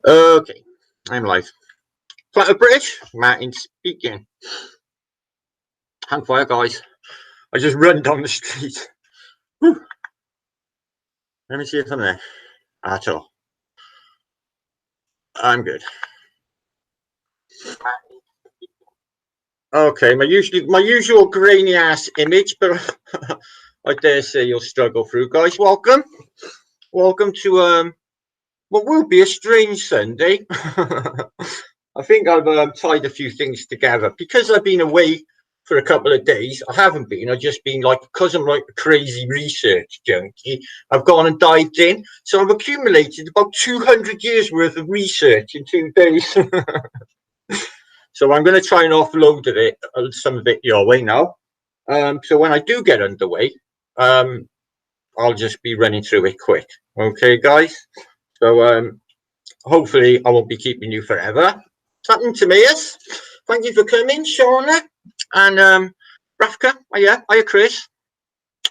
Okay, I'm live. Flat of British, Martin speaking. Hang fire, guys. I just run down the street. Whew. Let me see if I'm there at all. I'm good. Okay, my usual grainy ass image, but I dare say you'll struggle through, guys. Welcome to what will be a strange Sunday. I think I've tied a few things together because I've been away for a couple of days. I haven't been. I've just been like, because I'm like a crazy research junkie, I've gone and dived in. So I've accumulated about 200 years worth of research in 2 days. So I'm going to try and offload it, some of it your way now. So when I do get underway, I'll just be running through it quick. Okay, guys? So hopefully I won't be keeping you forever. Something to me is. Thank you for coming, Shauna. And Rafka, hiya Chris.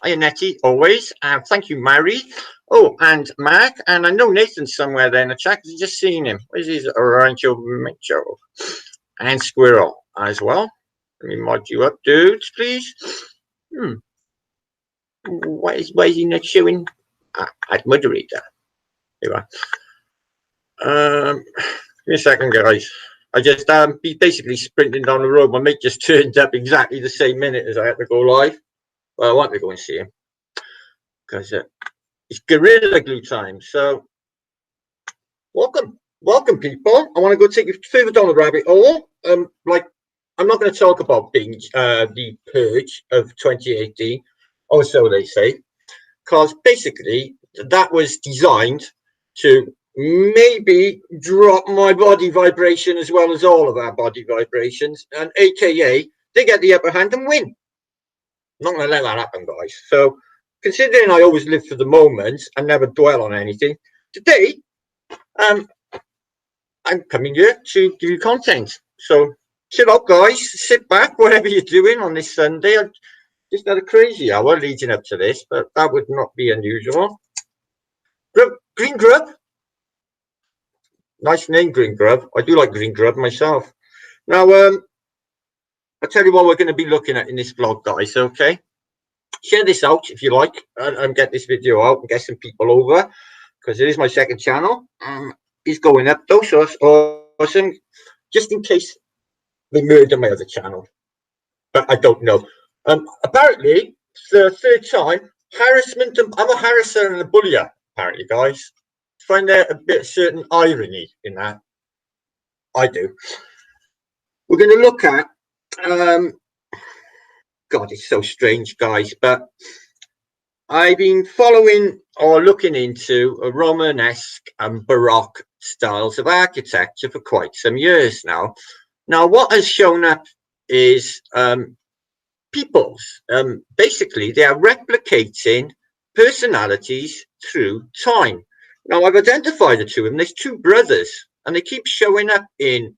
Hiya Nettie, always. And thank you, Mary. Oh, and Mark. And I know Nathan's somewhere there in the chat because I've just seen him. Where's his Rancho Mincho? And Squirrel as well. Let me mod you up, dudes, please. Why is he not showing? At moderator. There you are. Give me a second, guys. I just be basically sprinting down the road. My mate just turned up exactly the same minute as I had to go live. Well, I want to go and see him because it's Gorilla Glue time. So, welcome, people. I want to go take you further down the rabbit hole. Like, I'm not going to talk about being the purge of 2018, or so they say, because basically that was designed to maybe drop my body vibration as well as all of our body vibrations, and aka they get the upper hand and win. I'm not going to let that happen, guys. So considering I always live for the moment and never dwell on anything, today I'm coming here to give you content. So chill out, guys, sit back, whatever you're doing on this Sunday. I just had a crazy hour leading up to this, but that would not be unusual. Green Grub. Nice name, Green Grub. I do like Green Grub myself. Now, I'll tell you what we're going to be looking at in this vlog, guys, okay? Share this out if you like, and get this video out and get some people over, because it is my second channel. It's going up, though, so that's awesome. Just in case they murder my other channel. But I don't know. Apparently, it's the third time, harassment. I'm a harasser and a bullier, apparently, guys. Find there a bit of certain irony in that. I do. We're going to look at God, it's so strange, guys, but I've been following or looking into a Romanesque and Baroque styles of architecture for quite some years now. Now, what has shown up is peoples. Basically, they are replicating personalities through time. Now, I've identified the two of them. There's two brothers, and they keep showing up in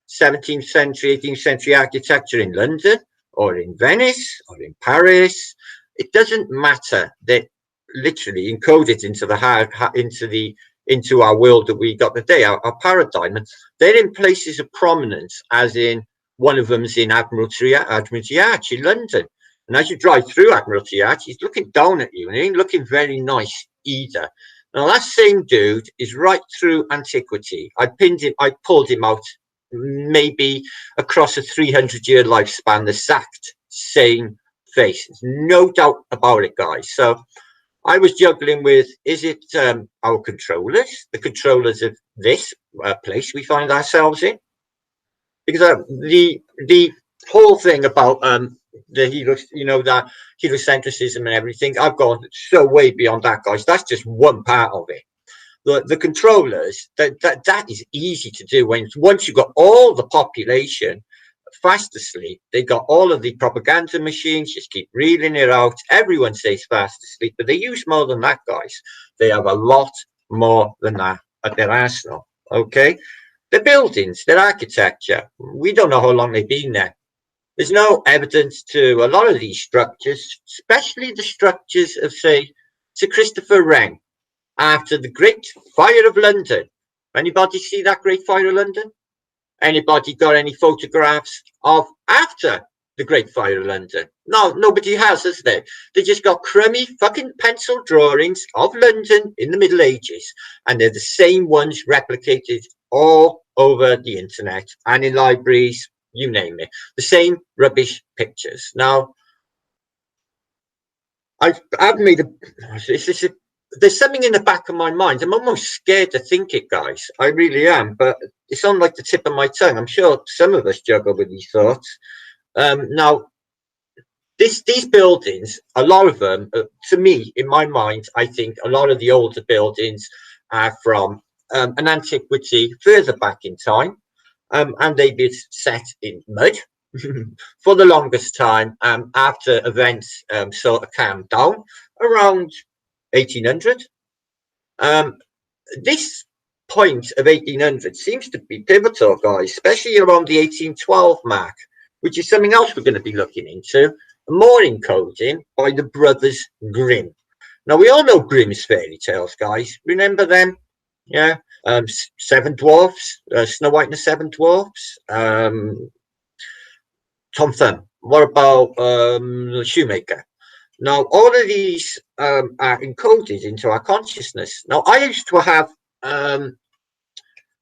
17th century, 18th century architecture in London, or in Venice, or in Paris. It doesn't matter. They're literally encoded into our world that we got today, our paradigm. And they're in places of prominence, as in one of them's in Admiralty Arch in London. And as you drive through Admiralty Arch, he's looking down at you, and he ain't looking very nice either. Now, that same dude is right through antiquity. I pulled him out maybe across a 300-year lifespan, the exact same face. There's no doubt about it, guys. So I was juggling with, is it our controllers, the controllers of this place we find ourselves in? Because the whole thing about that heliocentrism and everything, I've gone so way beyond that, guys. That's just one part of it. The controllers, that is easy to do once you've got all the population fast asleep. They got all of the propaganda machines, just keep reeling it out. Everyone says fast asleep, but they use more than that, guys. They have a lot more than that at their arsenal. Okay, their buildings, their architecture, we don't know how long they've been there. There's no evidence to a lot of these structures, especially the structures of, say, Sir Christopher Wren after the Great Fire of London. Anybody see that Great Fire of London? Anybody got any photographs of after the Great Fire of London? No, nobody has they? They just got crummy fucking pencil drawings of London in the Middle Ages, and they're the same ones replicated all over the internet and in libraries, you name it. The same rubbish pictures. Now, I've made there's something in the back of my mind. I'm almost scared to think it, guys. I really am, but it's on like the tip of my tongue. I'm sure some of us juggle with these thoughts. Now, these buildings, a lot of them, to me, in my mind, I think a lot of the older buildings are from an antiquity further back in time, and they've been set in mud for the longest time after events sort of calmed down around 1800. This point of 1800 seems to be pivotal, guys, especially around the 1812 mark, which is something else we're going to be looking into, more encoding by the Brothers Grimm. Now, we all know Grimm's fairy tales, guys. Remember them? Yeah. Seven Dwarfs, Snow White and the Seven Dwarfs, Tom Thumb. What about the Shoemaker? Now, all of these are encoded into our consciousness. Now, I used to have a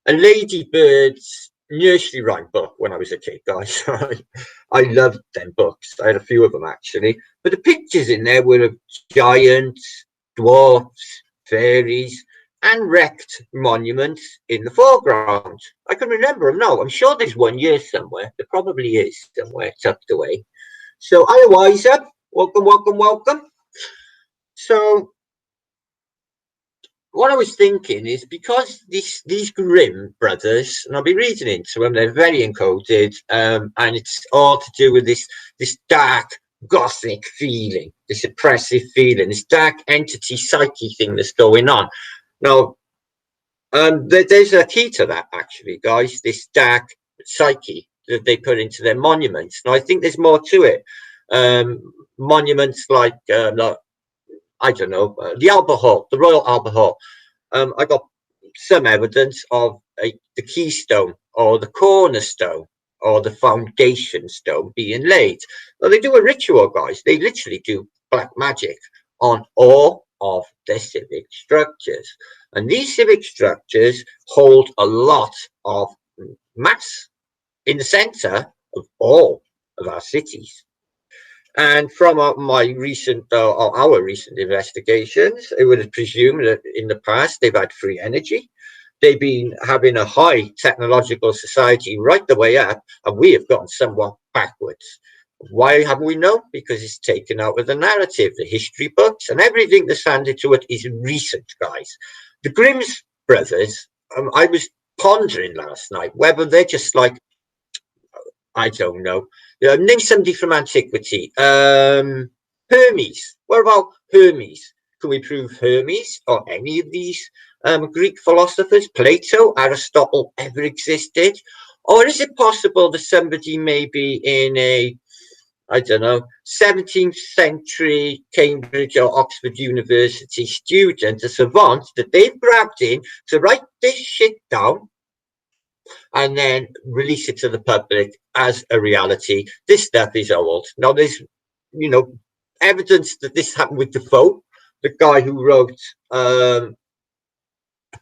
Ladybird's nursery rhyme book when I was a kid, guys. I loved them books. I had a few of them, actually. But the pictures in there were of giants, dwarfs, fairies, and wrecked monuments in the foreground. I can remember them now. I'm sure there's one here somewhere. There probably is somewhere tucked away. So, hi, Wise Up. Welcome, welcome, welcome. So, what I was thinking is because these Grimm brothers, and I'll be reading into them, they're very encoded, and it's all to do with this dark gothic feeling, this oppressive feeling, this dark entity psyche thing that's going on. Now, there's a key to that, actually, guys, this dark psyche that they put into their monuments. Now, I think there's more to it. Monuments like I don't know, the Albert Hall, the Royal Albert Hall. I got some evidence of the keystone or the cornerstone or the foundation stone being laid. Well, they do a ritual, guys. They literally do black magic on all of their civic structures. And these civic structures hold a lot of mass in the center of all of our cities. And from my recent, our recent investigations, it would presume that in the past they've had free energy. They've been having a high technological society right the way up, and we have gotten somewhat backwards. Why have we known? Because it's taken out of the narrative, the history books, and everything that's handed to it is recent, guys. The Grimm's brothers, I was pondering last night whether they're just like, I don't know. Name somebody from antiquity. Hermes. What about Hermes? Can we prove Hermes or any of these Greek philosophers, Plato, Aristotle, ever existed? Or is it possible that somebody maybe in a, I don't know, 17th century Cambridge or Oxford University student, a savant, that they've grabbed in to write this shit down and then release it to the public as a reality? This stuff is old. Now, there's, evidence that this happened with Defoe, the guy who wrote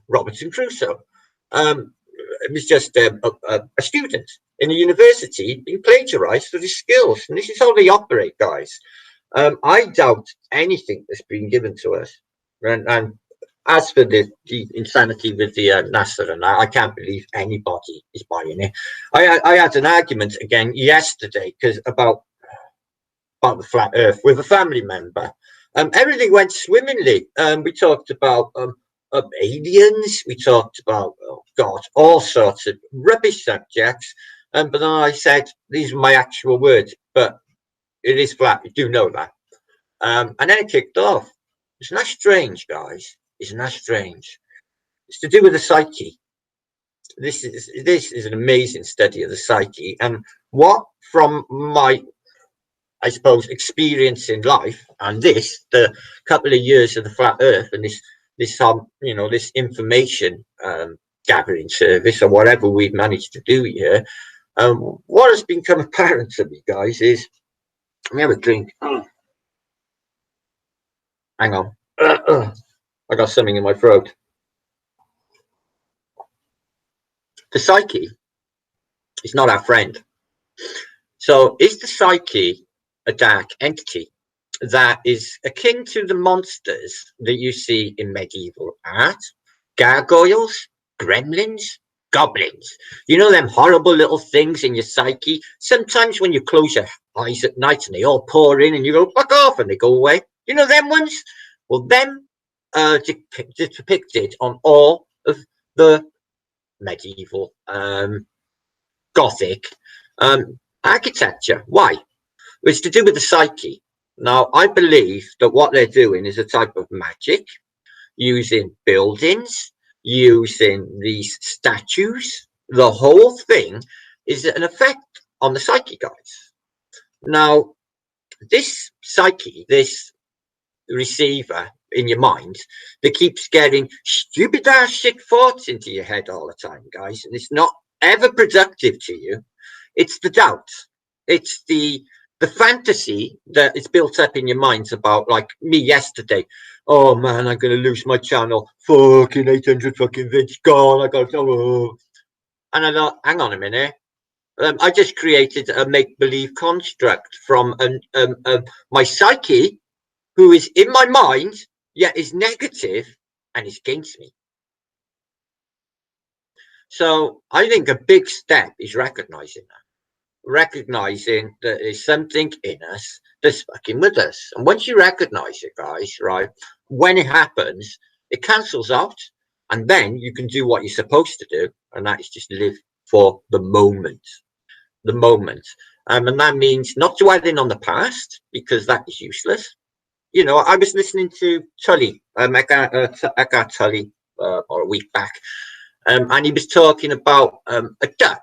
Robinson Crusoe. It was just a student in a university being plagiarized for his skills. And this is how they operate, guys. I doubt anything that's been given to us. And as for the insanity with the NASA and that, I can't believe anybody is buying it. I had an argument again yesterday about the flat Earth with a family member. Everything went swimmingly. We talked about aliens. We talked about, all sorts of rubbish subjects. But then I said, these are my actual words, but it is flat. You do know that. And then it kicked off. Isn't that strange, guys? Isn't that strange? It's to do with the psyche. This is an amazing study of the psyche, and what from my, I suppose, experience in life, and the couple of years of the flat Earth, and this this information gathering service or whatever we've managed to do here, what has become apparent to me, guys, is let me have a drink. Hang on. I got something in my throat. The psyche is not our friend. So is the psyche a dark entity that is akin to the monsters that you see in medieval art? Gargoyles, gremlins, goblins. You know them horrible little things in your psyche? Sometimes when you close your eyes at night and they all pour in and you go, fuck off, and they go away. You know them ones? Well, them depicted on all of the medieval Gothic architecture. Why? It's to do with the psyche. Now, I believe that what they're doing is a type of magic using buildings, using these statues. The whole thing is an effect on the psyche, guys. Now, this psyche, this receiver in your mind that keeps getting stupid ass shit thoughts into your head all the time, guys, and it's not ever productive to you. It's the doubt. It's the fantasy that is built up in your minds about, like me yesterday. Oh man, I'm gonna lose my channel. Fucking 800 fucking vids gone. I got and I thought, hang on a minute. I just created a make-believe construct from my psyche, who is in my mind, yet is negative and is against me. So I think a big step is recognizing that. Recognizing that there's something in us that's fucking with us. And once you recognize it, guys, right, when it happens, it cancels out. And then you can do what you're supposed to do. And that is just live for the moment. The moment. And that means not dwelling on the past, because that is useless. You know, I was listening to Tully, Eckhart Tully, or a week back, and he was talking about a duck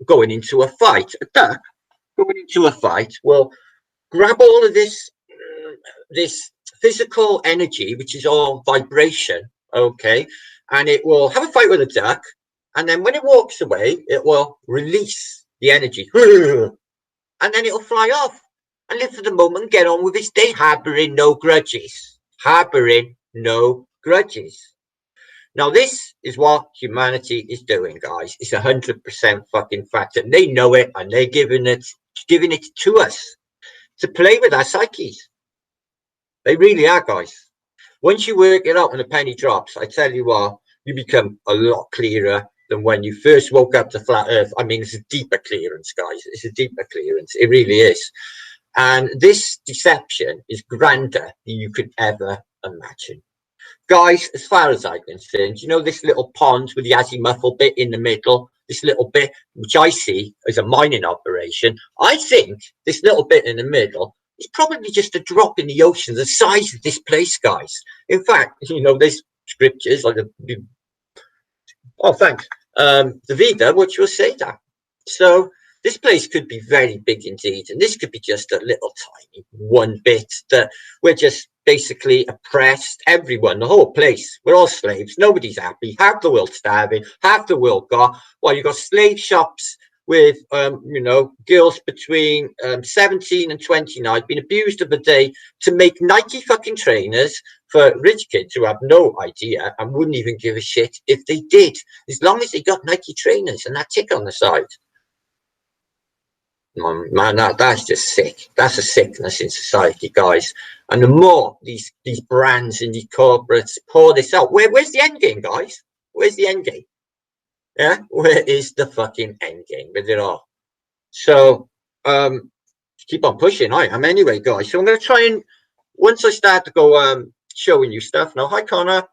going into a fight. A duck going into a fight will grab all of this physical energy, which is all vibration, okay, and it will have a fight with a duck, and then when it walks away, it will release the energy, and then it'll fly off and live for the moment, get on with its day, harboring no grudges. Harboring no grudges. Now, this is what humanity is doing, guys. It's 100% fucking fact, and they know it, and they're giving it to us to play with our psyches. They really are, guys. Once you work it out and a penny drops, I tell you what, you become a lot clearer than when you first woke up to flat Earth. I mean, it's a deeper clearance, guys. It's a deeper clearance. It really is. And this deception is grander than you could ever imagine. Guys, as far as I'm concerned, you know this little pond with the azimuthal bit in the middle, this little bit, which I see as a mining operation, I think this little bit in the middle is probably just a drop in the ocean, the size of this place, guys. In fact, you know, there's scriptures like the Veda, which will say that. So this place could be very big indeed, and this could be just a little tiny one bit that we're just basically oppressed. Everyone, the whole place, we're all slaves. Nobody's happy. Half the world starving, half the world got. Well, you've got slave shops with, you know, girls between 17 and 29 being abused of a day to make Nike fucking trainers for rich kids who have no idea and wouldn't even give a shit if they did, as long as they got Nike trainers and that tick on the side. Man, that's just sick. That's a sickness in society, guys. And the more these brands and these corporates pour this out, where's the end game, guys? Where's the end game? Yeah, where is the fucking end game with it all? So, keep on pushing. I am anyway, guys. So I'm gonna try and once I start to go showing you stuff. Now, hi Connor,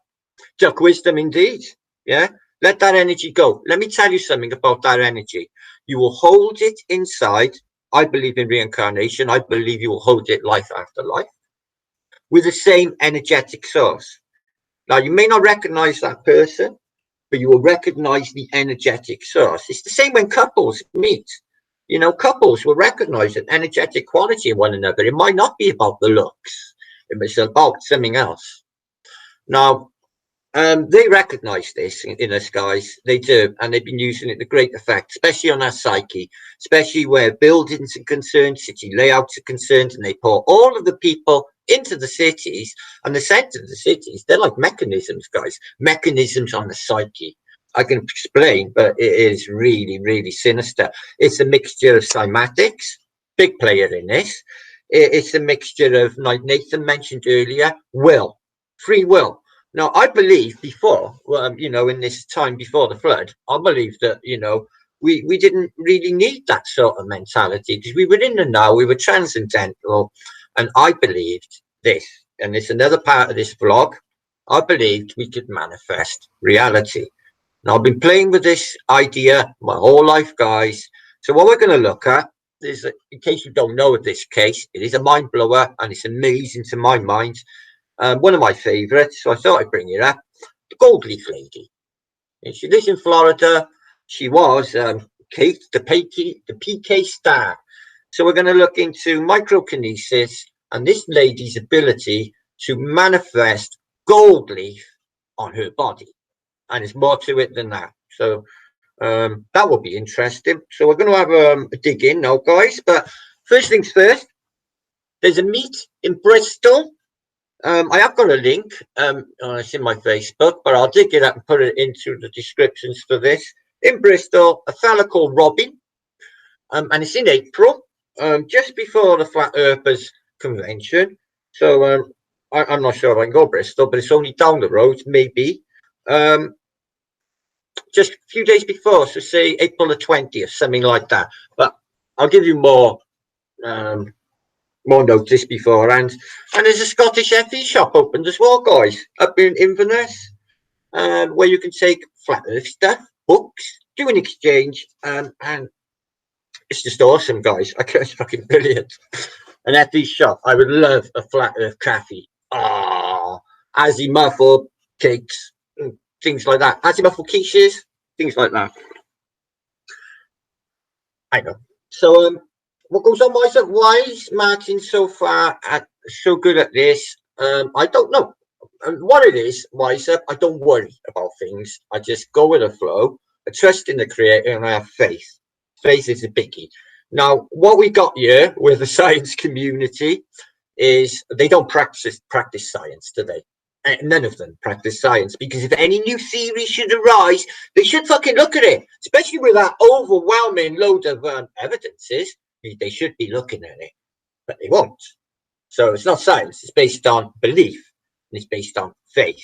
Duck Wisdom indeed. Yeah, let that energy go. Let me tell you something about that energy. You will hold it inside. I believe in reincarnation. I believe you will hold it life after life with the same energetic source. Now, you may not recognize that person, but you will recognize the energetic source. It's the same when couples meet. You know, couples will recognize an energetic quality in one another. It might not be about the looks. It's about something else. Now, They recognise this in us, guys. They do, and they've been using it to great effect, especially on our psyche, especially where buildings are concerned, city layouts are concerned, and they pour all of the people into the cities and the centre of the cities. They're like mechanisms, guys, mechanisms on the psyche. I can explain, but it is really, really sinister. It's a mixture of cymatics, big player in this. It's a mixture of, like Nathan mentioned earlier, will, free will. Now, I believe before, in this time before the flood, I believe that, we didn't really need that sort of mentality because we were in the now, we were transcendental. And I believed this, and it's another part of this vlog. I believed we could manifest reality. Now, I've been playing with this idea my whole life, guys. So what we're going to look at is, in case you don't know this case, it is a mind blower and it's amazing to my mind. One of my favourites, so I thought I'd bring it up. The Gold Leaf Lady. And she lives in Florida. She was Kate, the PK star. So we're going to look into microkinesis and this lady's ability to manifest gold leaf on her body. And there's more to it than that. So that will be interesting. So we're going to have a dig in now, guys. But first things first, there's a meet in Bristol. I have got a link. It's in my Facebook, but I'll dig it up and put it into the descriptions for this. In Bristol, a fella called Robin, and it's in April, just before the Flat Earthers convention. So I'm not sure if I can go Bristol, but it's only down the road, maybe. Just a few days before, so say April the 20th, something like that. But I'll give you more notice beforehand. And there's a Scottish FE shop opened as well, guys, up in Inverness, where you can take flat earth stuff, books, do an exchange, and it's just awesome, guys. It's fucking brilliant. An FE shop. I would love a flat earth cafe. Azimuffle cakes, things like that. Azimuffle quiches, things like that. I know. So what goes on? Why is Martin so far so good at this? I don't know. What it is, Wiser, I don't worry about things. I just go with the flow. I trust in the creator and I have faith. Faith is a biggie. Now, what we got here with the science community is they don't practice science, do they? None of them practice science, because if any new theory should arise, they should fucking look at it, especially with that overwhelming load of evidences. They should be looking at it, but they won't. So it's not science. It's based on belief. And it's based on faith.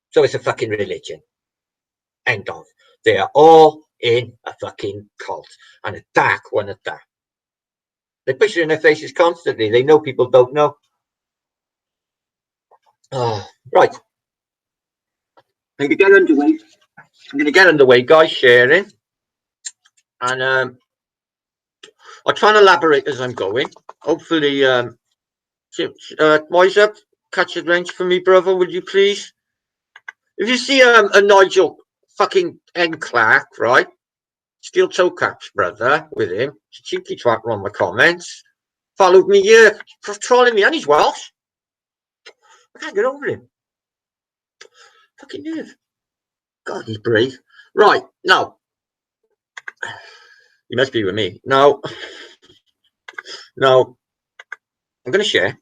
So it's a fucking religion. End of. They are all in a fucking cult, and a dark one at that. They push it in their faces constantly. They know people don't know. Oh, right. I'm going to get underway, guys, sharing. And I'll try and elaborate as I'm going. Hopefully, Wise Up, catch a range for me, brother, would you please? If you see a Nigel fucking N. Clark, right? Steel toe caps, brother, with him. Cheeky twat on the comments. Followed me here, trolling me, and he's Welsh. I can't get over him. Fucking nerve. God, he's brave. Right, now. You must be with me. Now, I'm going to share.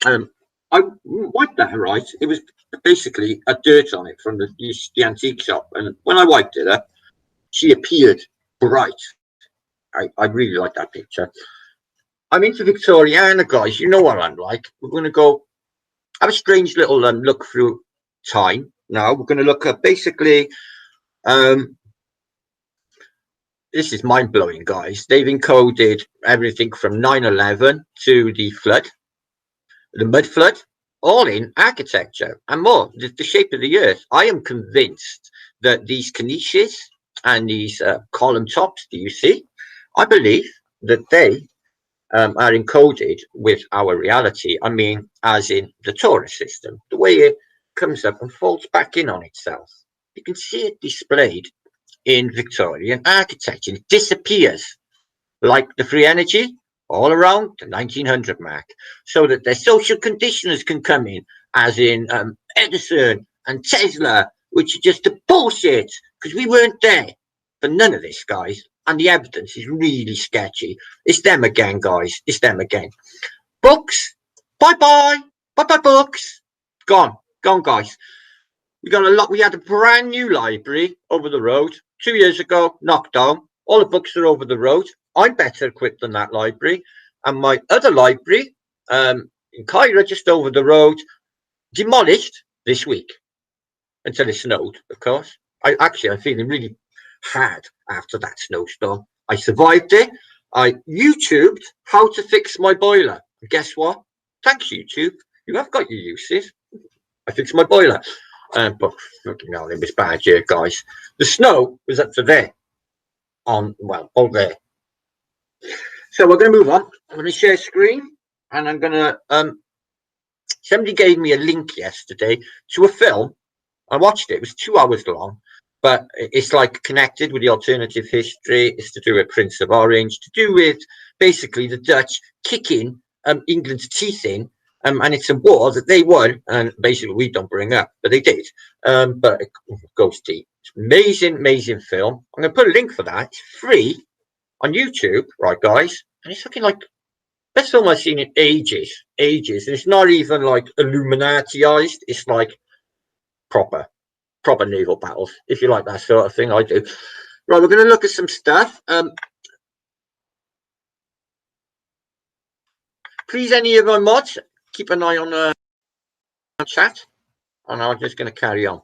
I wiped that, right? It was basically a dirt on it from the antique shop. And when I wiped it up, she appeared bright. I really like that picture. I'm into Victoriana, guys. You know what I'm like. We're going to go have a strange little look through time. Now, we're going to look at basically... this is mind-blowing, guys. They've encoded everything from 9/11 to the flood, the mud flood, all in architecture and more, the shape of the earth. I am convinced that these niches and these column tops, do you see? I believe that they are encoded with our reality. I mean, as in the Taurus system, the way it comes up and folds back in on itself. You can see it displayed in Victorian architecture. It disappears like the free energy all around the 1900 mark, so that their social conditioners can come in, as in Edison and Tesla, which is just a bullshit, because we weren't there for none of this, guys. And the evidence is really sketchy. It's them again, guys. It's them again. Books, bye-bye. Bye-bye, books. Gone, guys. We had a brand new library over the road 2 years ago, knocked down. All the books are over the road. I'm better equipped than that library. And my other library, in Cairo, just over the road, demolished this week until it snowed, of course. I'm feeling really hard after that snowstorm. I survived it. I YouTubed how to fix my boiler. And guess what? Thanks, YouTube. You have got your uses. I fixed my boiler. But fucking hell, it was bad, yeah, guys. The snow was up to there. All there. So we're going to move on. I'm going to share screen, and I'm going to. Somebody gave me a link yesterday to a film. I watched it. It was 2 hours long, but it's like connected with the alternative history. It's to do with Prince of Orange, to do with basically the Dutch kicking England's teeth in. And it's a war that they won, and basically we don't bring up, but they did. But it goes deep. It's amazing film. I'm going to put a link for that. It's free on YouTube, right, guys? And it's looking like best film I've seen in ages. And it's not even like Illuminatiized. It's like proper naval battles, if you like that sort of thing. I do. Right, we're going to look at some stuff. Please, any of my mods, keep an eye on the chat, and I'm just going to carry on.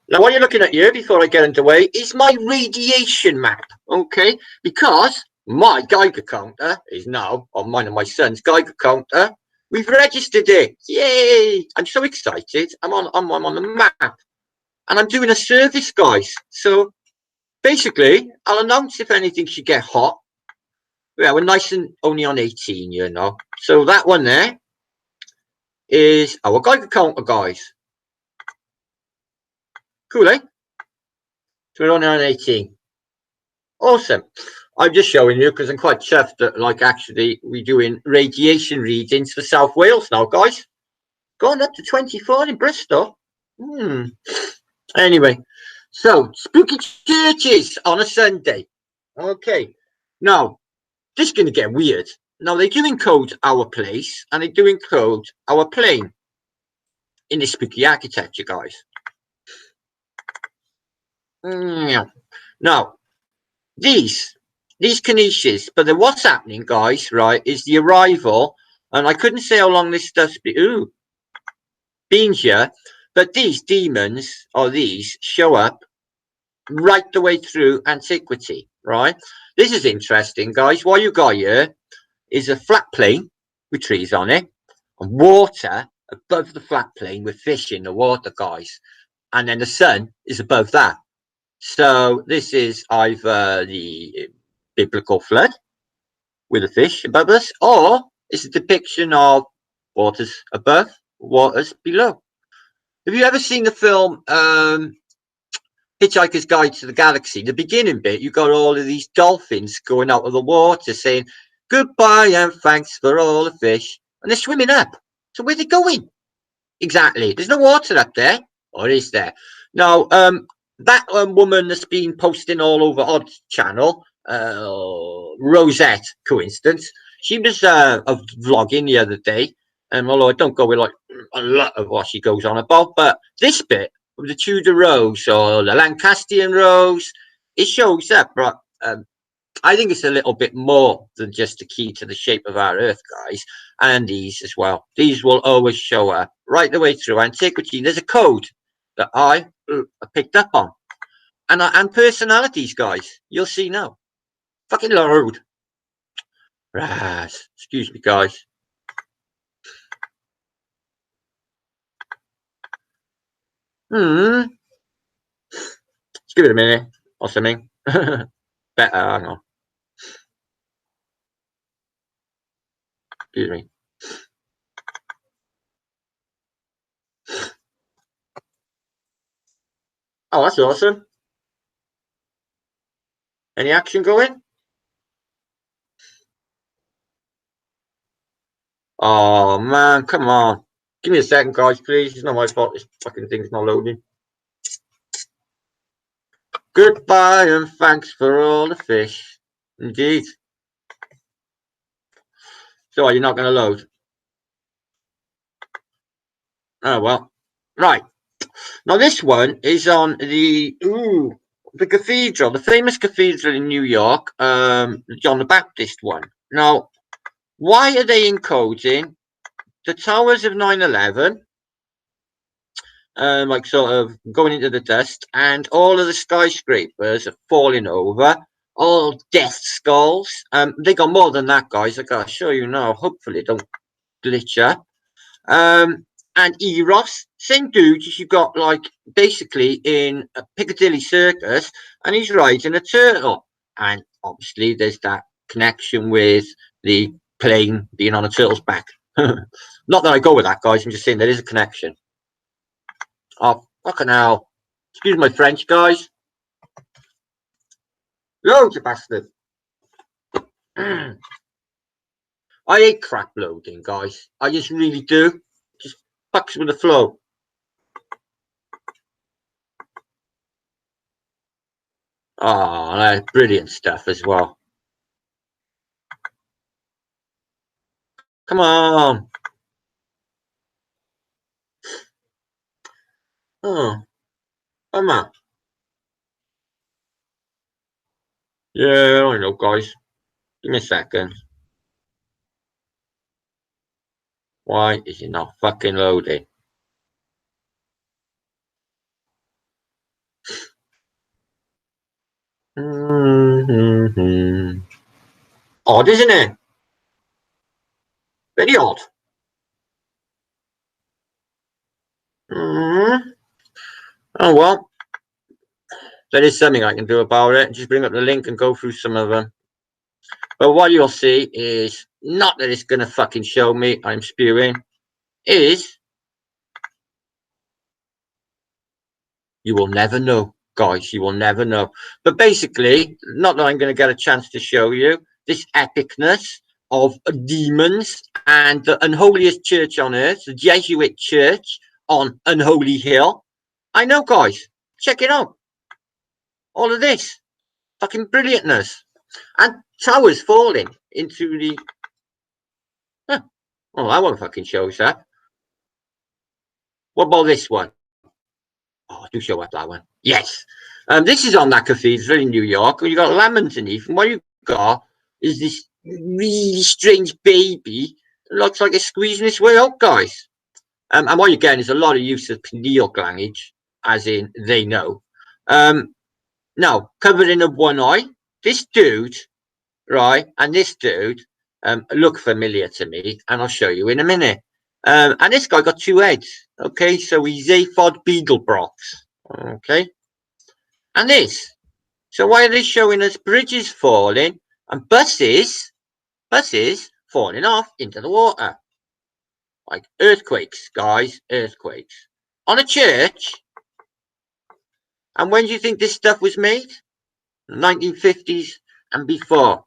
Now, what you're looking at here, before I get underway, is my radiation map, okay? Because my Geiger counter is now, or mine and my son's Geiger counter, we've registered it. Yay! I'm so excited. I'm on the map, and I'm doing a service, guys. So basically, I'll announce if anything should get hot. Yeah, we're nice and only on 18, you know. So that one there is our Geiger counter, guys. Cool, eh? So we're only on 18. Awesome. I'm just showing you because I'm quite chuffed that, like, actually we're doing radiation readings for South Wales now, guys. Going up to 24 in Bristol. Anyway, so spooky churches on a Sunday. Okay. Now, this is going to get weird. Now, they do encode our place, and they do encode our plane in the spooky architecture, guys. Now, these Canisius, but then what's happening, guys, right, is the arrival, and I couldn't say how long this stuff's been here, but these demons, or these, show up right the way through antiquity, right? This is interesting, guys. What you got here is a flat plain with trees on it, and water above the flat plain with fish in the water, guys. And then the sun is above that. So this is either the biblical flood with a fish above us, or it's a depiction of waters above, waters below. Have you ever seen the film Hitchhiker's Guide to the Galaxy? The beginning bit, you got all of these dolphins going out of the water saying goodbye and thanks for all the fish, and they're swimming up. So where's it going? Exactly. There's no water up there, or is there? Now, that woman that's been posting all over Odd Channel, Rosette, coincidence, she was vlogging the other day, and although I don't go with like a lot of what she goes on about, but this bit of the Tudor Rose or the Lancastrian Rose, it shows up, but I think it's a little bit more than just the key to the shape of our Earth, guys, and these as well. These will always show up right the way through antiquity. There's a code that I picked up on, and personalities, guys. You'll see now. Fucking load. Raz. Excuse me, guys. Let's give it a minute or something. Better, hang on. Excuse me. Oh, that's awesome. Any action going? Oh man, come on. Give me a second, guys, please. It's not my fault. This fucking thing's not loading. Goodbye and thanks for all the fish. Indeed. So you're not going to load? Oh well. Right. Now this one is on the cathedral, the famous cathedral in New York, John the Baptist one. Now, why are they encoding the towers of 9/11, like sort of going into the dust, and all of the skyscrapers are falling over, all death skulls. They got more than that, guys. I gotta show you now. Hopefully, it don't glitch up. And Eros, same dude as you got like basically in a Piccadilly Circus, and he's riding a turtle. And obviously, there's that connection with the plane being on a turtle's back. Not that I go with that, guys. I'm just saying there is a connection. Oh, fucking hell. Excuse my French, guys. Loads of bastard. I hate crap loading, guys. I just really do. Just fucks with the flow. Oh, that's brilliant stuff as well. Come on. Oh, come on. Yeah, I know, guys. Give me a second. Why is it not fucking loading? Odd, isn't it? Very odd. Oh, well. There is something I can do about it. Just bring up the link and go through some of them. But what you'll see is not that it's going to fucking show me I'm spewing. Is you will never know, guys. You will never know. But basically, not that I'm going to get a chance to show you this epicness of demons and the unholiest church on earth, the Jesuit church on Unholy Hill. I know, guys. Check it out. All of this fucking brilliantness and towers falling into the. Huh. Oh, that one fucking shows that. What about this one? Oh, do show up that one. Yes. This is on that cathedral in New York, and you got lamb underneath, and what you got is this really strange baby that looks like it's squeezing its way out, guys. And what you're getting is a lot of use of pineal glanage, as in they know. Now, covered in one eye, this dude, right, and this dude look familiar to me, and I'll show you in a minute. And this guy got two heads. Okay, so he's Aphod Beetlebrox. Okay, and this. So why are they showing us bridges falling and buses falling off into the water? Like earthquakes, guys, earthquakes. On a church. And when do you think this stuff was made? 1950s and before.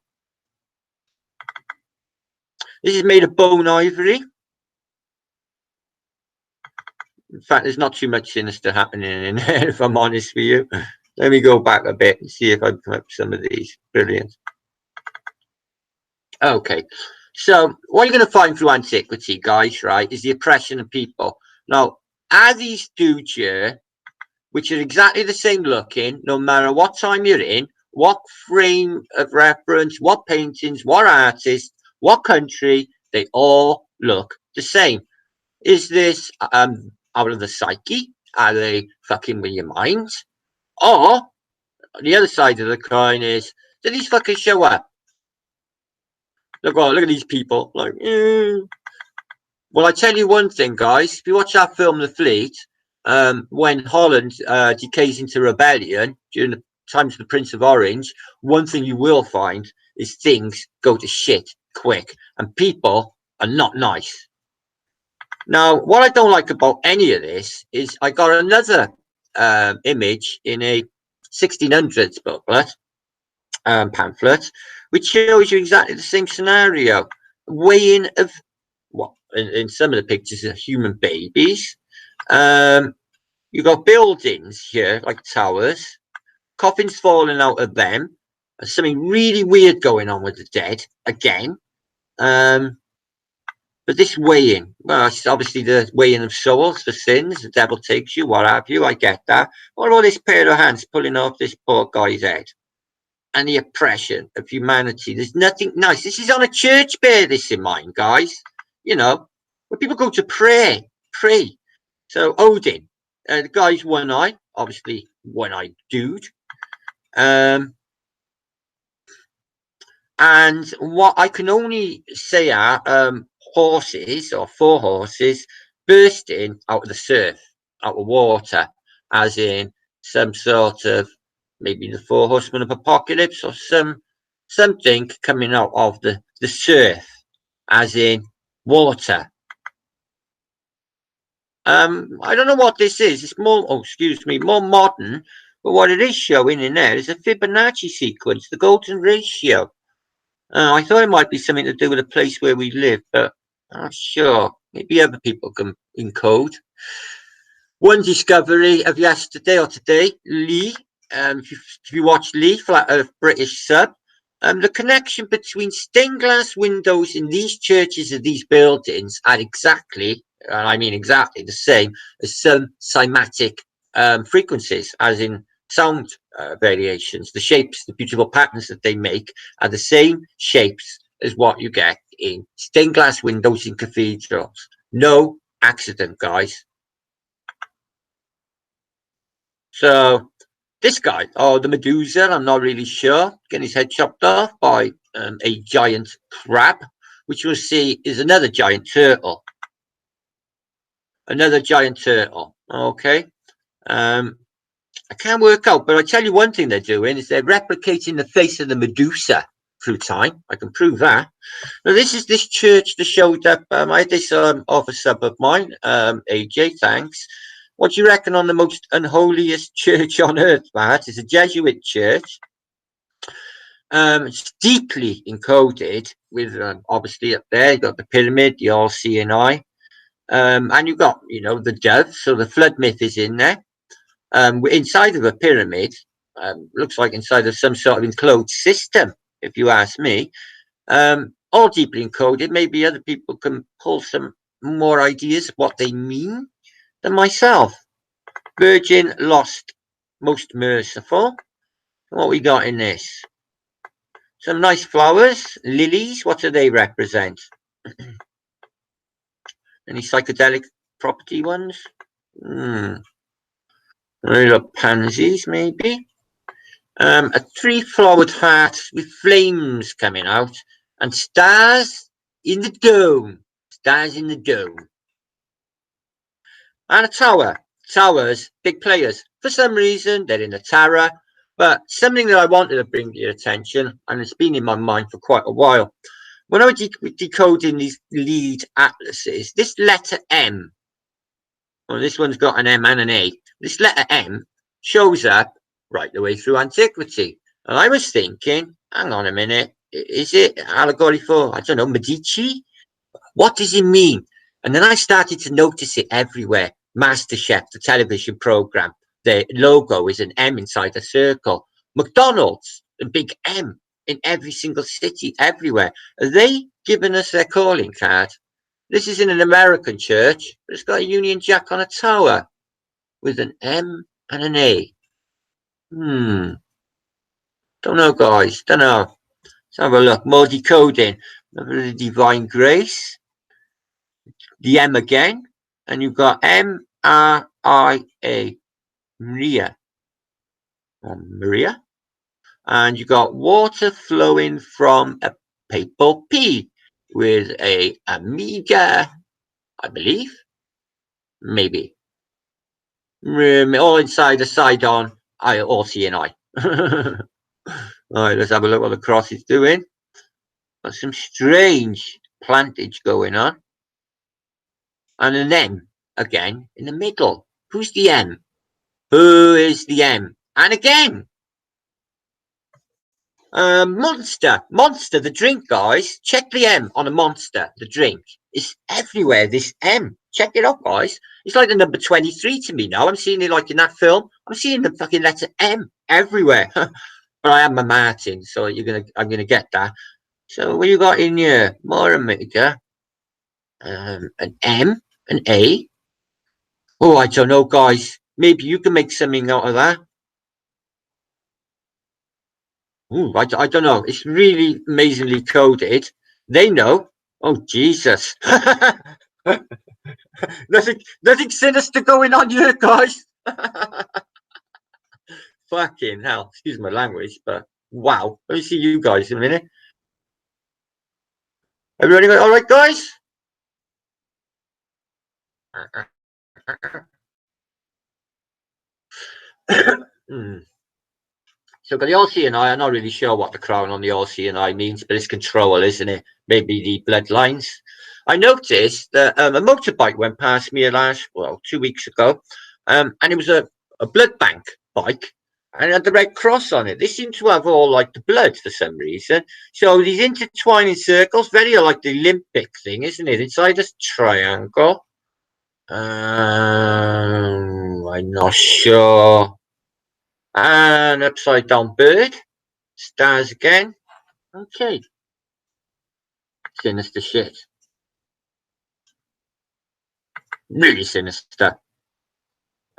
This is made of bone ivory. In fact, there's not too much sinister happening in there, if I'm honest with you. Let me go back a bit and see if I can come up with some of these. Brilliant. Okay. So what you're going to find through antiquity, guys, right, is the oppression of people. Now, are these dudes here, which are exactly the same looking, no matter what time you're in, what frame of reference, what paintings, what artist, what country, they all look the same. Is this out of the psyche? Are they fucking with your mind? Or the other side of the coin is, do these fuckers show up? Look at these people. Like, well, I tell you one thing, guys. If you watch that film, The Fleet, when Holland decays into rebellion during the times of the Prince of Orange, one thing you will find is things go to shit quick, and people are not nice. Now, what I don't like about any of this is I got another image in a 1600s booklet, pamphlet, which shows you exactly the same scenario. Weighing of what in some of the pictures are human babies. You've got buildings here, like towers, coffins falling out of them. There's something really weird going on with the dead again. But this weighing, well, it's obviously the weighing of souls for sins. The devil takes you, what have you. I get that. What about this pair of hands pulling off this poor guy's head? And the oppression of humanity. There's nothing nice. This is on a church, bear this in mind, guys. You know, when people go to pray. So Odin, the guy's one eye, obviously one-eyed dude. And what I can only say are horses, or 4 horses, bursting out of the surf, out of water, as in some sort of, maybe the 4 horsemen of apocalypse, or something coming out of the surf, as in water. I don't know what this is. It's more, more modern. But what it is showing in there is a Fibonacci sequence, the golden ratio. I thought it might be something to do with the place where we live, but I'm not sure. Maybe other people can encode. One discovery of yesterday or today, Lee. If you watch Lee, Flat Earth British sub, the connection between stained glass windows in these churches of these buildings are exactly, and I mean exactly the same as some cymatic frequencies, as in sound variations. The shapes, the beautiful patterns that they make are the same shapes as what you get in stained glass windows in cathedrals. No accident, guys. So this guy, the Medusa, I'm not really sure, getting his head chopped off by a giant crab, which we'll see is another giant turtle. Another giant turtle. Okay. I can't work out, but I tell you one thing they're doing is they're replicating the face of the Medusa through time. I can prove that. Now, this is this church that showed up. I had this off a sub of mine, AJ, thanks. What do you reckon on the most unholiest church on earth, Matt? It's a Jesuit church. It's deeply encoded with, obviously up there, you've got the pyramid, the all-seeing eye. And you've got, the dove, so the flood myth is in there. Inside of a pyramid, looks like inside of some sort of enclosed system, if you ask me. All deeply encoded. Maybe other people can pull some more ideas of what they mean than myself. Virgin lost, most merciful. What we got in this? Some nice flowers, lilies. What do they represent? Any psychedelic property ones? Little pansies, maybe. A 3-flowered heart with flames coming out, and stars in the dome. Stars in the dome. And a tower. Towers, big players. For some reason, they're in the Tara. But something that I wanted to bring to your attention, and it's been in my mind for quite a while. When I was decoding these lead atlases, this letter M, well, this one's got an M and an A. This letter M shows up right the way through antiquity. And I was thinking, hang on a minute, is it allegory for, I don't know, Medici? What does it mean? And then I started to notice it everywhere. MasterChef, the television program, the logo is an M inside a circle. McDonald's, a big M in every single city, everywhere. Are they giving us their calling card? This is in an American church, but it's got a Union Jack on a tower with an M and an A. Don't know, guys. Don't know. Let's have a look. More decoding. The Divine Grace. The M again. And you've got M-R-I-A. Maria. Or Maria. And you've got water flowing from a papal P with a Amiga, I believe. Maybe. All inside a side on. All seeing eye. All right, let's have a look what the cross is doing. Got some strange plantage going on. And an M again in the middle. Who's the M? Who is the M? And again. Monster, the drink, guys. Check the M on a Monster, the drink. it's everywhere, this M. Check it out, guys. It's like the number 23 to me now. I'm seeing it like in that film. I'm seeing the fucking letter M everywhere. But I am a Martin, so I'm gonna get that. So what you got in here? More Omega, an M, an A. Oh, I don't know, guys. Maybe you can make something out of that. Ooh, I don't know. It's really amazingly coded. They know. Oh, Jesus. nothing sinister going on here, guys. Fucking hell. Excuse my language, but wow. Let me see you guys in a minute. Everybody all right, guys? Hmm. So, got the LCNI. I'm not really sure what the crown on the LCNI means, but it's control, isn't it? Maybe the bloodlines. I noticed that a motorbike went past me 2 weeks ago, and it was a blood bank bike, and it had the red cross on it. They seem to have all like the blood for some reason. So these intertwining circles, very like the Olympic thing, isn't it? Inside this triangle. I'm not sure. And upside down bird. Stars again. Okay. Sinister shit. Really sinister.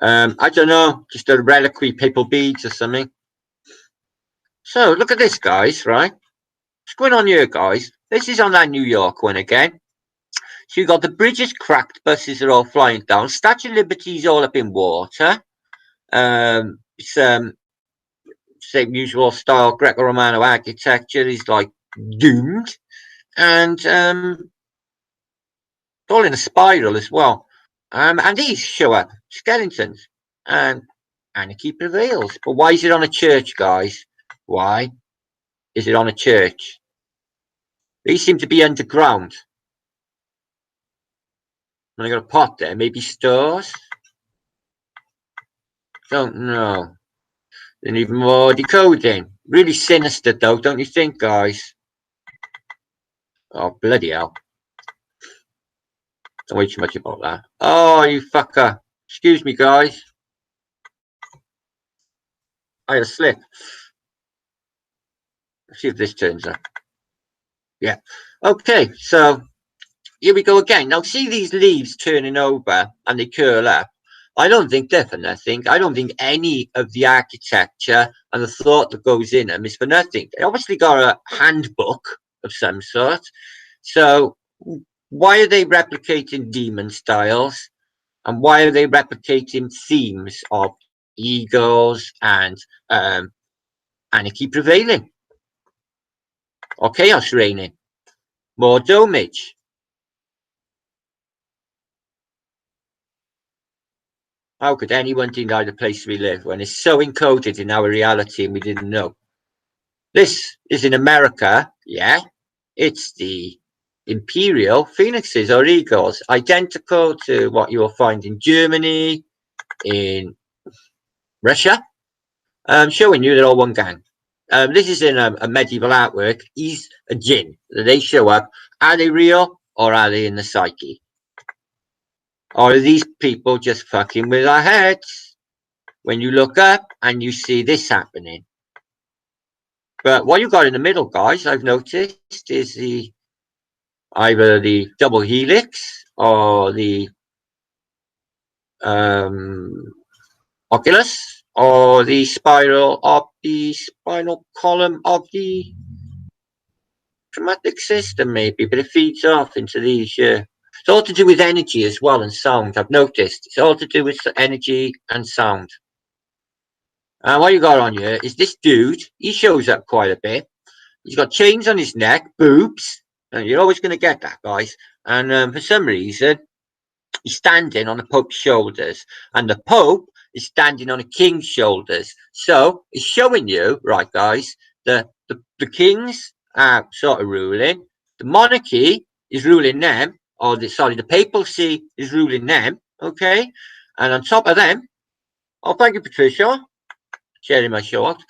I don't know. Just a reliquary papal beads or something. So look at this, guys, right? What's going on here, guys? This is on that New York one again. So you got the bridges cracked, buses are all flying down. Statue of Liberty's all up in water. It's same usual style Greco-Romano architecture is like doomed, and all in a spiral as well. And these show up skeletons, and anarchy prevails. But why is it on a church, guys? Why is it on a church? These seem to be underground. And I got a pot there, maybe stores. Don't know. Then even more decoding. Really sinister though, don't you think, guys? Oh, bloody hell. Don't worry too much about that. Oh, you fucker. Excuse me, guys. I had a slip. Let's see if this turns up. Yeah. Okay, so here we go again. Now, see these leaves turning over and they curl up. I don't think they're for nothing. I don't think any of the architecture and the thought that goes in them is for nothing. They obviously got a handbook of some sort. So why are they replicating demon styles? And why are they replicating themes of eagles and anarchy prevailing? Or chaos reigning? More domage? How could anyone deny the place we live when it's so encoded in our reality and we didn't know? This is in America, yeah. It's the imperial phoenixes or eagles, identical to what you'll find in Germany, in Russia, showing you they're all one gang. This is in a medieval artwork. He's a djinn. They show up. Are they real or are they in the psyche? Or are these people just fucking with our heads? When you look up and you see this happening. But what you got in the middle, guys, I've noticed, is either the double helix or the oculus or the spiral of the spinal column of the traumatic system, maybe, but it feeds off into these. It's all to do with energy as well and sound. I've noticed it's all to do with energy and sound. And what you got on here is this dude. He shows up quite a bit. He's got chains on his neck, boobs, and you're always going to get that, guys. And for some reason, he's standing on the Pope's shoulders, and the Pope is standing on a king's shoulders. So it's showing you, right, guys, the kings are sort of ruling, the monarchy is ruling them, or the papacy is ruling them, okay? And on top of them, oh, thank you, Patricia, sharing my shot.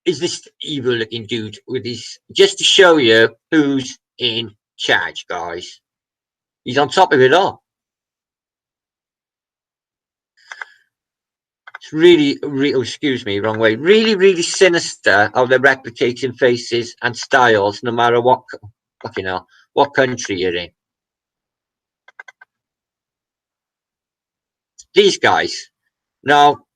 Is this evil looking dude with his, just to show you who's in charge, guys. He's on top of it all. It's really, oh, excuse me, wrong way. Really, really sinister how they're replicating faces and styles, no matter what, fucking hell, what country you're in. These guys. Now,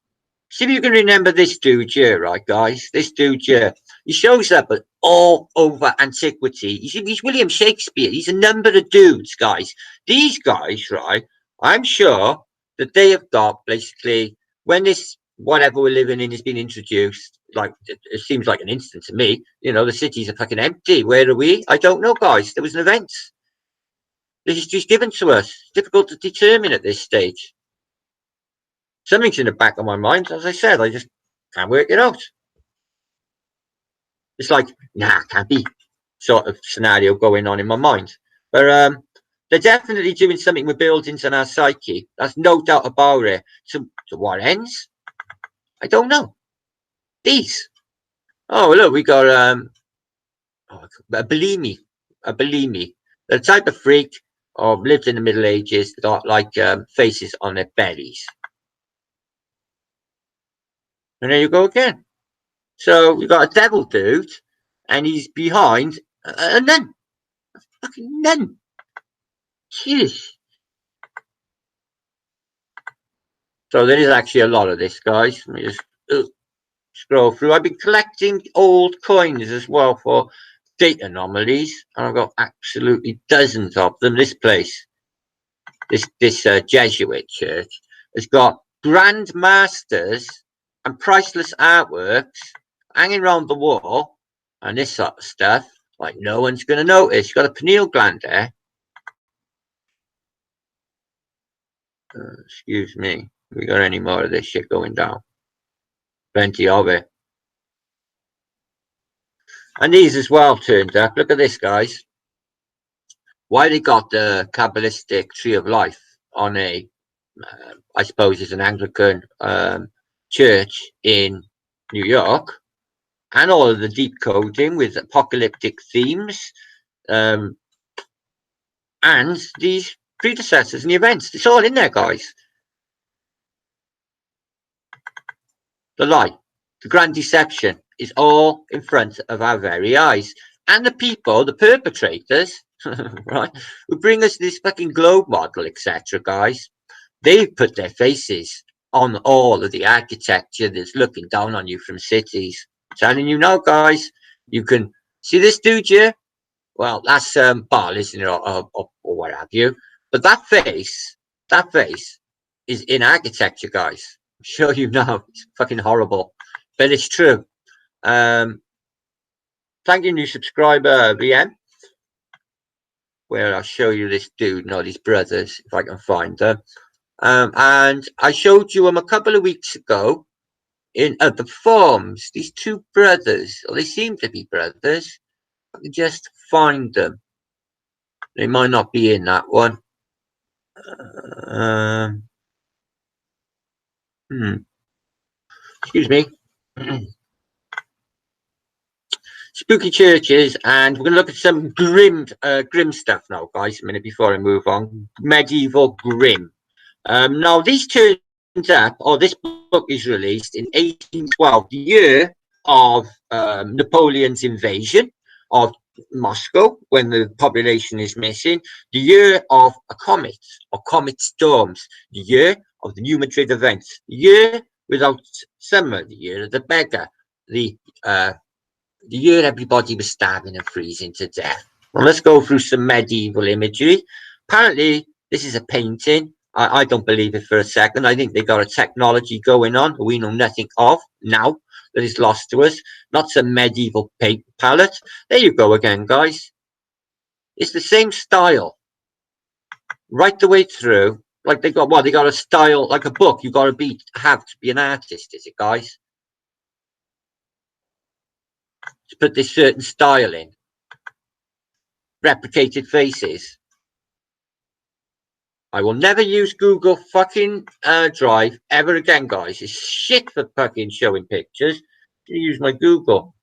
see if you can remember this dude here, right, guys? This dude here. He shows up at all over antiquity. He's William Shakespeare. He's a number of dudes, guys. These guys, right, I'm sure that they have got, basically, when this whatever we're living in has been introduced, like, it seems like an instant to me. You know, the cities are fucking empty. Where are we? I don't know, guys. There was an event. The history's given to us. It's difficult to determine at this stage. Something's in the back of my mind. As I said, I just can't work it out. It's like, nah, can't be sort of scenario going on in my mind. But they're definitely doing something with buildings and our psyche. That's no doubt about it. To what ends? I don't know. These. Oh, look, we got a Bellini. A Bellini. The type of freak lived in the Middle Ages that got like faces on their bellies. And there you go again. So we got a devil dude, and he's behind a nun. A fucking nun. Jeez. So there is actually a lot of this, guys. Let me just scroll through. I've been collecting old coins as well for date anomalies, and I've got absolutely dozens of them. This place, this Jesuit church, has got grand masters and priceless artworks hanging around the wall, and this sort of stuff. Like, no one's going to notice. You've got a pineal gland there. Excuse me. We got any more of this shit going down? Plenty of it. And these as well turned up. Look at this, guys. Why they got the Kabbalistic Tree of Life on a, I suppose it's an Anglican church in New York, and all of the deep coding with apocalyptic themes, and these predecessors and the events. It's all in there, guys. The lie, the grand deception is all in front of our very eyes. And the people, the perpetrators, right, who bring us this fucking globe model, etc., guys, they've put their faces on all of the architecture that's looking down on you from cities. I'm telling you now, guys, you can see this dude here. Well, that's Ball, isn't it, or what have you? But that face is in architecture, guys. I'm sure you know. It's fucking horrible, but it's true. Thank you, new subscriber, VM, where I'll show you this dude, not his brothers, if I can find them. And I showed you them a couple of weeks ago in the forms. These two brothers, or they seem to be brothers. I can just find them. They might not be in that one. Excuse me. Spooky churches, and we're going to look at some grim stuff now, guys. A minute before I move on. Medieval grim. Now, these turns up, or this book is released in 1812, the year of Napoleon's invasion of Moscow, when the population is missing, the year of a comet, or comet storms, the year of the New Madrid events, the year without summer, the year of the beggar, the year everybody was starving and freezing to death. Well, let's go through some medieval imagery. Apparently, this is a painting. I don't believe it for a second. I think they got a technology going on we know nothing of now that is lost to us. Not some medieval paint palette. There you go again, guys. It's the same style right the way through. Like they got what? They got a style like a book. You got to have to be an artist, is it, guys? To put this certain style in. Replicated faces. I will never use Google fucking Drive ever again, guys. It's shit for fucking showing pictures. You use my Google.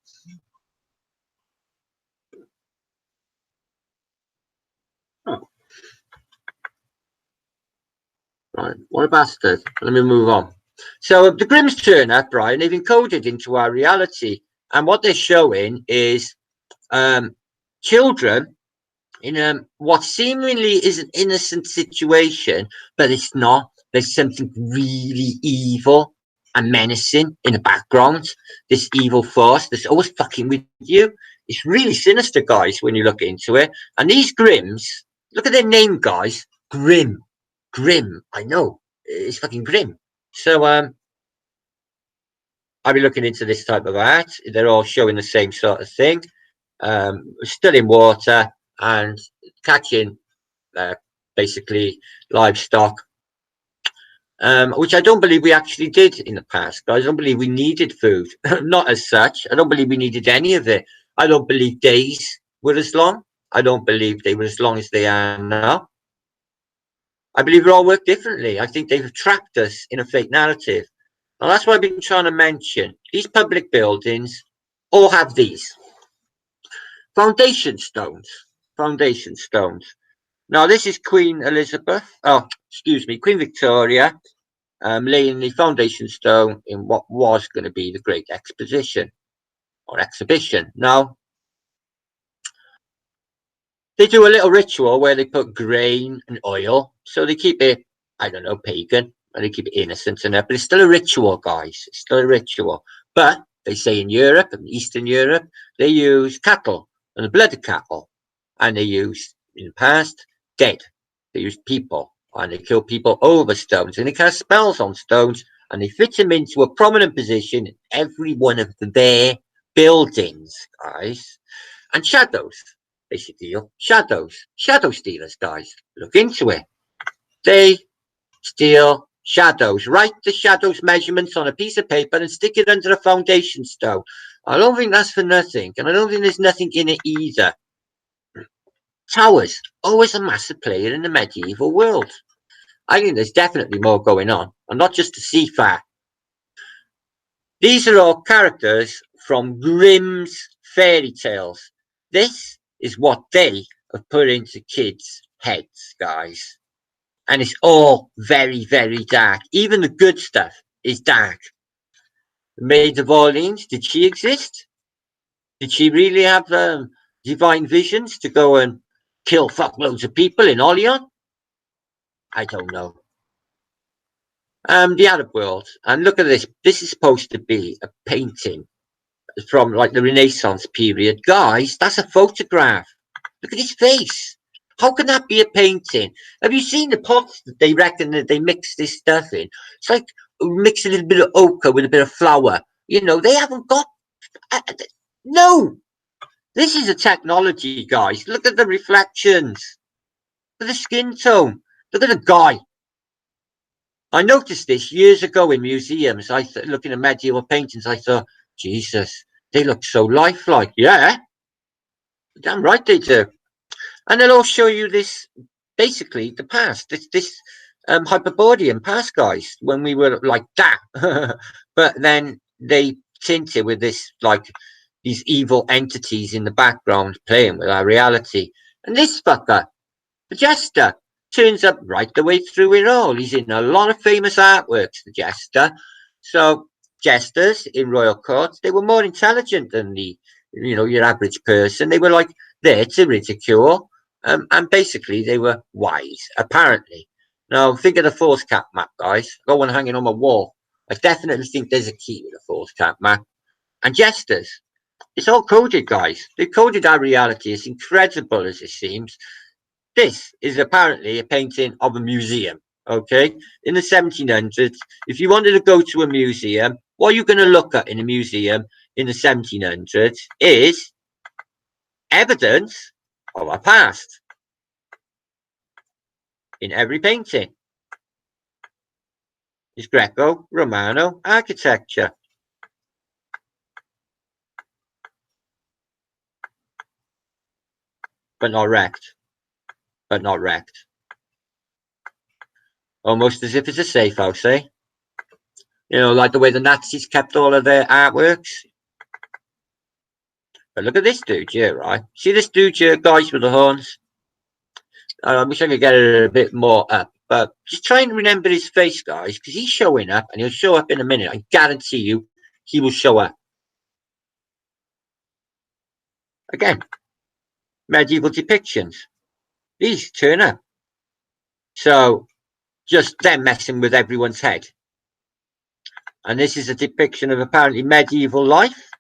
Right, what a bastard. Let me move on. So the Grimm's turn up, right, and they've encoded into our reality. And what they're showing is children in what seemingly is an innocent situation, but it's not. There's something really evil and menacing in the background. This evil force that's always fucking with you. It's really sinister, guys, when you look into it. And these Grimms, look at their name, guys. Grim. Grim. I know. It's fucking grim. So I'll be looking into this type of art. They're all showing the same sort of thing. Still in water and catching basically livestock, which I don't believe we actually did in the past, guys. I don't believe we needed food, not as such. I don't believe we needed any of it. I don't believe days were as long. I don't believe they were as long as they are now. I believe it all worked differently. I think they've trapped us in a fake narrative. And that's what I've been trying to mention. These public buildings all have these foundation stones. Foundation stones. Now, this is Queen Elizabeth. Oh, excuse me, Queen Victoria, laying the foundation stone in what was going to be the Great Exposition or exhibition. Now, they do a little ritual where they put grain and oil, so they keep it, I don't know, pagan, and they keep it innocent and that, but it's still a ritual, guys. It's still a ritual. But they say in Europe and Eastern Europe, they use cattle and the blood of cattle, and they use, in the past, dead. They use people, and they kill people over stones, and they cast spells on stones, and they fit them into a prominent position in every one of their buildings, guys. And shadows. They steal shadows. Shadow stealers, guys. Look into it. They steal shadows. Write the shadows measurements on a piece of paper and stick it under a foundation stone. I don't think that's for nothing, and I don't think there's nothing in it either. Towers, always a massive player in the medieval world. I think there's definitely more going on, and not just the seafare. These are all characters from Grimm's fairy tales. This is what they have put into kids' heads, guys. And it's all very, very dark. Even the good stuff is dark. The Maid of Orleans, did she exist? Did she really have divine visions to go and kill fuckloads of people in Orleans? I don't know. The Arab world, and look at this. This is supposed to be a painting from like the Renaissance period. Guys, that's a photograph. Look at his face. How can that be a painting? Have you seen the pots that they reckon that they mix this stuff in? It's like mix a little bit of ochre with a bit of flour. You know, they haven't got. No, this is a technology, guys. Look at the reflections. Look at the skin tone. Look at the guy. I noticed this years ago in museums. Looking at medieval paintings, I thought, Jesus, they look so lifelike. Yeah, damn right they do. And they'll all show you this, basically the past. This Hyperborean past, guys, when we were like that. But then they tint it with this, like these evil entities in the background playing with our reality. And this fucker, the Jester, turns up right the way through it all. He's in a lot of famous artworks, the Jester. So jesters in royal courts, they were more intelligent than your average person. They were like there to ridicule, and basically they were wise, apparently. Now think of the Force Cap map, guys. Got one hanging on my wall. I definitely think there's a key with the Force Cap map. And jesters, it's all coded, guys. They coded our reality. It's incredible as it seems. This is apparently a painting of a museum, okay? In the 1700s, if you wanted to go to a museum, what you're going to look at in a museum in the 1700s is evidence of our past in every painting. It's Greco-Romano architecture. But not wrecked. But not wrecked. Almost as if it's a safe house, eh? You know, like the way the Nazis kept all of their artworks. But look at this dude here, right? See this dude here, guys, with the horns? I wish I could get it a bit more up. But just try and remember his face, guys, because he's showing up, and he'll show up in a minute. I guarantee you, he will show up. Again, medieval depictions. These turn up. So, just them messing with everyone's head. And this is a depiction of apparently medieval life.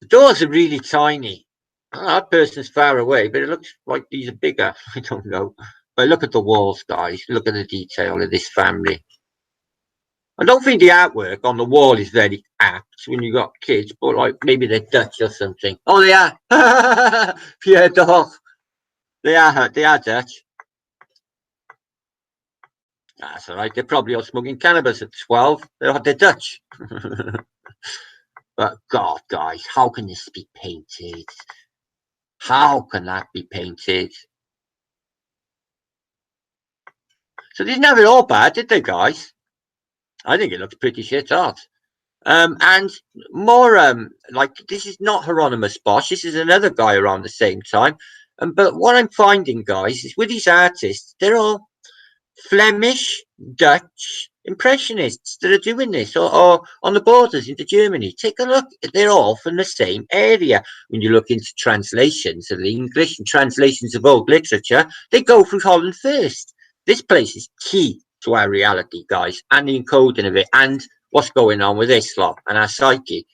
The doors are really tiny. Oh, that person's far away, but it looks like these are bigger. I don't know. But look at the walls, guys. Look at the detail of this family. I don't think the artwork on the wall is very apt when you got kids, but like maybe they're Dutch or something. Oh, they are. Pierre Dog. They are Dutch. That's all right. They're probably all smoking cannabis at 12. They're Dutch. But God, guys, how can this be painted? How can that be painted? So they didn't have it all bad, did they, guys? I think it looks pretty shit hot. And more like this is not Hieronymus Bosch. This is another guy around the same time. But what I'm finding, guys, is with these artists, they're all Flemish, Dutch impressionists that are doing this, or on the borders into Germany. Take a look; they're all from the same area. When you look into translations of English and translations of old literature, they go through Holland first. This place is key to our reality, guys, and the encoding of it, and what's going on with this lot and our psyche.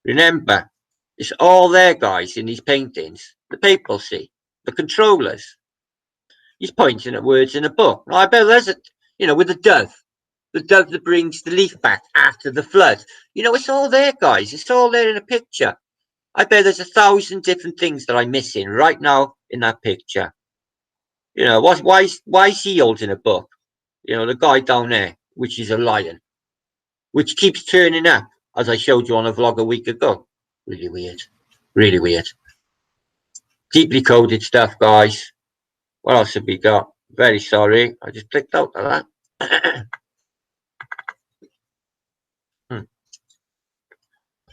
Remember, it's all there, guys, in these paintings. The papacy, the controllers. He's pointing at words in a book. I bet there's a, with the dove that brings the leaf back after the flood. It's all there, guys. It's all there in a picture. I bet there's 1,000 different things that I'm missing right now in that picture. Why is he holding a book? The guy down there, which is a lion, which keeps turning up, as I showed you on a vlog a week ago. Really weird. Really weird. Deeply coded stuff, guys. What else have we got? Very sorry. I just clicked out of that.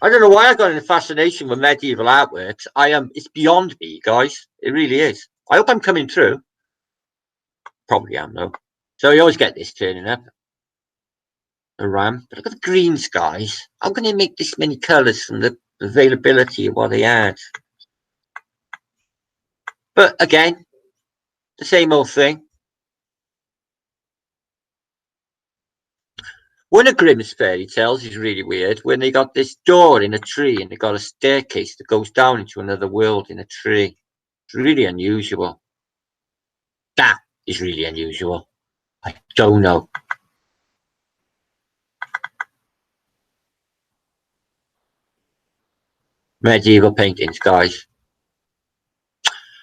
I don't know why I got in a fascination with medieval artworks. It's beyond me, guys. It really is. I hope I'm coming through. Probably am, though. So you always get this turning up. A ram. But look at the greens, guys. How can they make this many colours from the availability of what they had? But again, the same old thing. One of Grimm's fairy tales is really weird when they got this door in a tree and they got a staircase that goes down into another world in a tree. It's really unusual. That is really unusual. I don't know. Medieval paintings, guys.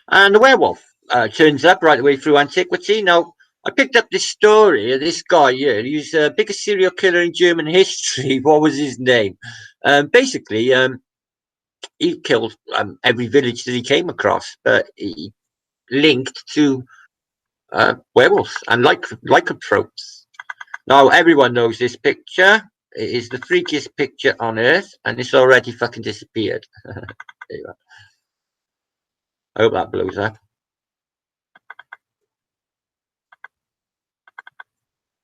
And the werewolf turns up right away through antiquity. Now, I picked up this story of this guy here. He's the biggest serial killer in German history. What was his name? Basically, he killed every village that he came across, but he linked to werewolves and lycanthropes. Now, everyone knows this picture. It is the freakiest picture on earth, and it's already fucking disappeared. There you go. I hope that blows up.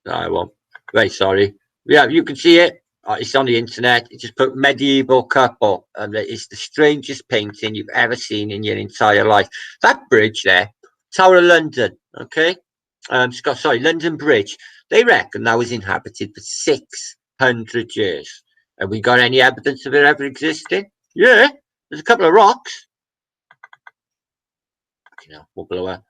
No, I won't. Very sorry. Yeah, you can see it. It's on the internet. It just put medieval couple, and it's the strangest painting you've ever seen in your entire life. That bridge there, Tower of London. Okay, London Bridge. They reckon that was inhabited for 600 years. Have we got any evidence of it ever existing? Yeah, there's a couple of rocks. We'll blow up.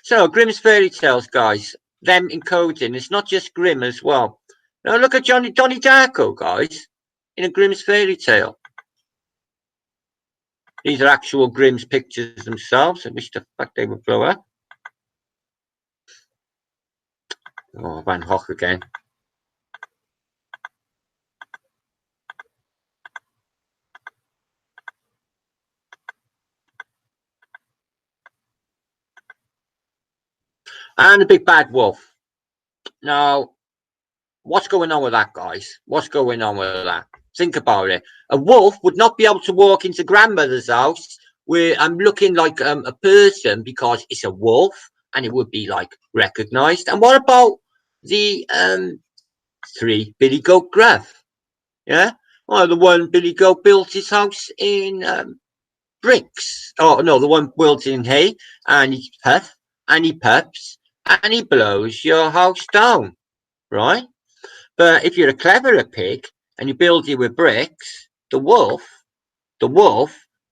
So, Grimm's fairy tales, guys. Them encoding. It's not just Grimm as well. Now, look at Donnie Darko, guys, in a Grimm's fairy tale. These are actual Grimm's pictures themselves. I wish the fuck they would blow up. Oh, Van Gogh again. And the big bad wolf. Now, what's going on with that, guys? What's going on with that? Think about it. A wolf would not be able to walk into grandmother's house where I'm looking like a person because it's a wolf and it would be like recognized. And what about the 3 Billy Goat Gruff? Yeah, well, the one Billy Goat built his house in bricks. Oh no, the one built in hay, and he puffs and he puffs and he blows your house down, right? But if you're a cleverer pig and you build it with bricks, the wolf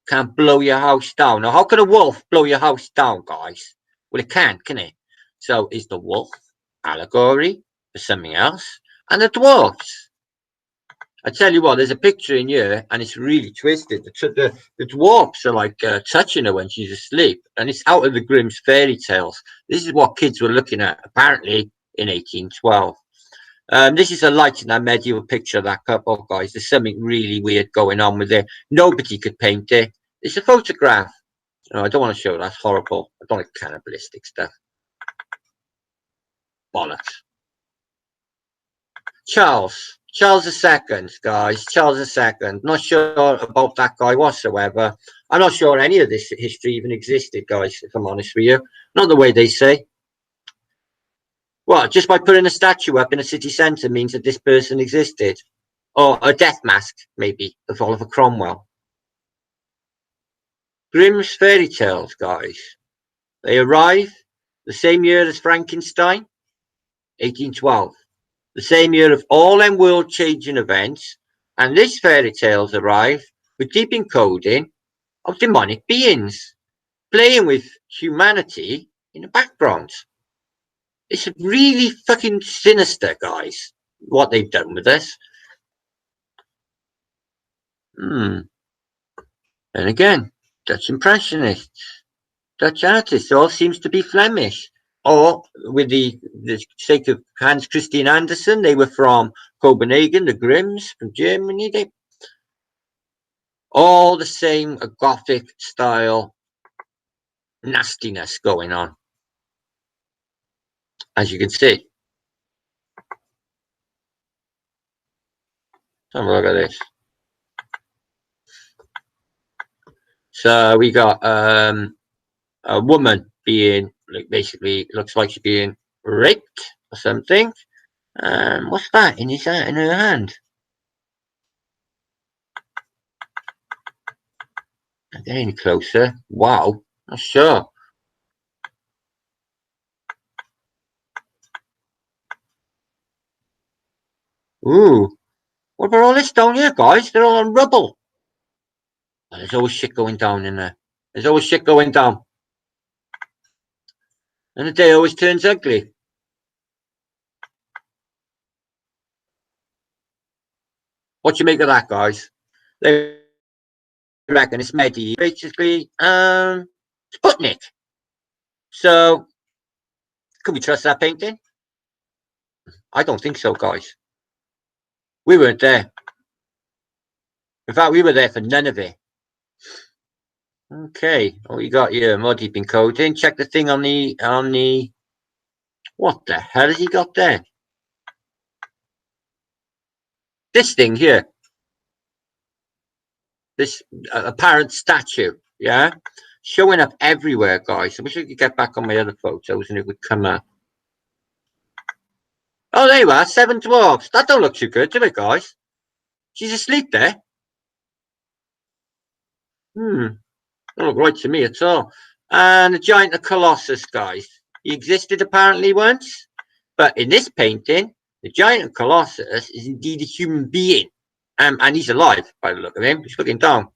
can blow your house down. Now, how can a wolf blow your house down, guys? Well, it can't, can it? So is the wolf allegory for something else? And the dwarfs. I tell you what, there's a picture in here, and it's really twisted. The dwarfs are like touching her when she's asleep, and it's out of the Grimm's fairy tales. This is what kids were looking at, apparently, in 1812. This is a light in that medieval picture of that couple, guys. There's something really weird going on with it. Nobody could paint it. It's a photograph. No, I don't want to show it. That's horrible. I don't like cannibalistic stuff. Bollocks. Charles II, guys. Charles II. Not sure about that guy whatsoever. I'm not sure any of this history even existed, guys, if I'm honest with you. Not the way they say. Well, just by putting a statue up in a city centre means that this person existed. Or a death mask, maybe, of Oliver Cromwell. Grimm's fairy tales, guys. They arrive the same year as Frankenstein, 1812. The same year of all them world-changing events, and this fairy tales arrive with deep encoding of demonic beings, playing with humanity in the background. It's really fucking sinister, guys, what they've done with us. And again, Dutch Impressionists, Dutch artists, all seems to be Flemish. Or, with the sake of Hans Christian Andersen, they were from Copenhagen, the Grimms from Germany. They all the same Gothic style nastiness going on, as you can see. Have a look at this. So we got a woman being, basically looks like she's being raped or something. What's that in her hand? Not getting any closer. Wow, not sure. Ooh, what about all this down here, guys? They're all on rubble. Oh, there's always shit going down in there. There's always shit going down. And the day always turns ugly. What you make of that, guys? They reckon it's medieval, basically Sputnik. So, can we trust that painting? I don't think so, guys. We weren't there. In fact, we were there for none of it. Okay, what you got here? More deep encoding. Check the thing on the. What the hell has he got there? This thing here. This apparent statue, yeah, showing up everywhere, guys. I wish I could get back on my other photos and it would come up. Oh, there you are, 7 dwarfs. That don't look too good, do it, guys? She's asleep there. Don't look right to me at all. And the giant of Colossus, guys. He existed apparently once, but in this painting, the giant of Colossus is indeed a human being. And he's alive by the look of him. He's looking down.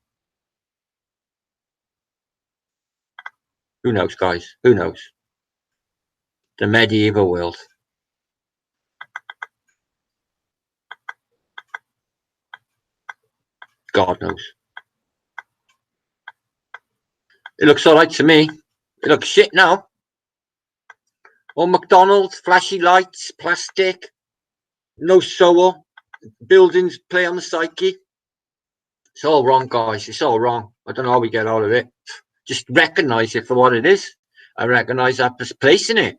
Who knows, guys? Who knows? The medieval world. God knows. It looks all right to me. It looks shit now. All McDonald's, flashy lights, plastic, no soul. Buildings play on the psyche. It's all wrong, guys. It's all wrong. I don't know how we get out of it. Just recognise it for what it is. I recognise our place in it.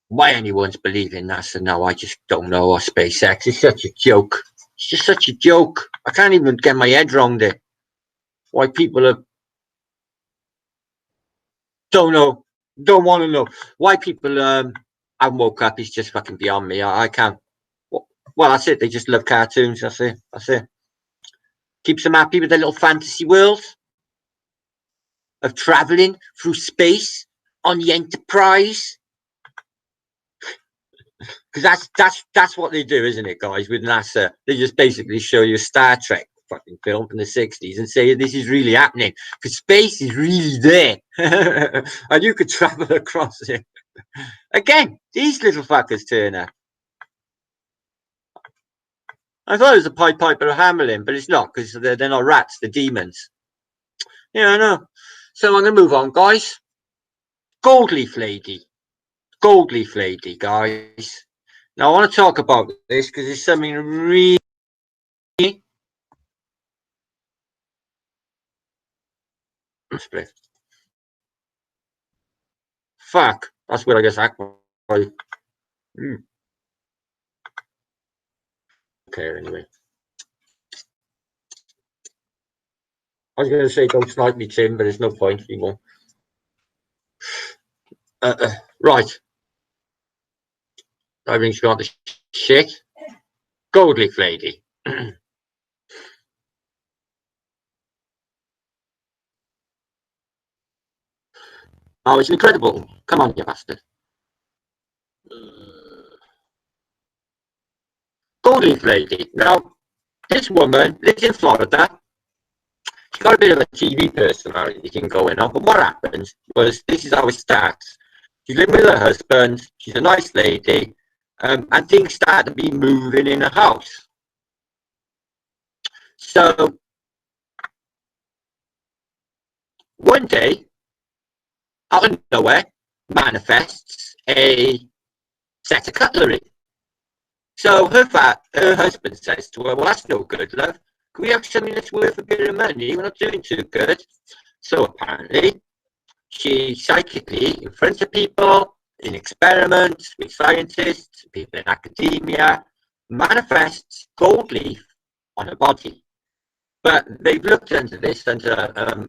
Why anyone's believing NASA now, I just don't know. Or SpaceX. It's such a joke. It's just such a joke. I can't even get my head around it. Why people are Don't know. Don't want to know. Why people haven't woke up is just fucking beyond me. I can't. Well, that's it. They just love cartoons. That's it. That's it. Keeps them happy with their little fantasy world of traveling through space on the Enterprise. Because that's what they do, isn't it, guys? With NASA, they just basically show you a Star Trek fucking film from the '60s and say this is really happening because space is really there, and you could travel across it. Again, these little fuckers turn up. I thought it was a Pied Piper of Hamelin, but it's not because they're not rats, they're demons. Yeah, I know. So I'm gonna move on, guys. Goldleaf lady, Goldleaf lady, guys. Now I want to talk about this because it's something really. Split. Fuck. That's what I guess I. Mm. Okay, anyway. I was going to say don't snipe me, Tim, but there's no point anymore. Right. Everything's got the shit. Goldleaf lady. Oh, it's incredible. Come on, you bastard. Goldleaf lady. Now, this woman lives in Florida. She's got a bit of a TV personality thing going on, but what happens was this is how it starts. She's living with her husband. She's a nice lady, and things start to be moving in her house. So one day, out of nowhere, manifests a set of cutlery. So her husband says to her, "Well, that's no good, love. Can we have something that's worth a bit of money? We're not doing too good." So apparently, she psychically, in front of people, in experiments with scientists, people in academia, manifests gold leaf on her body. But they've looked into this under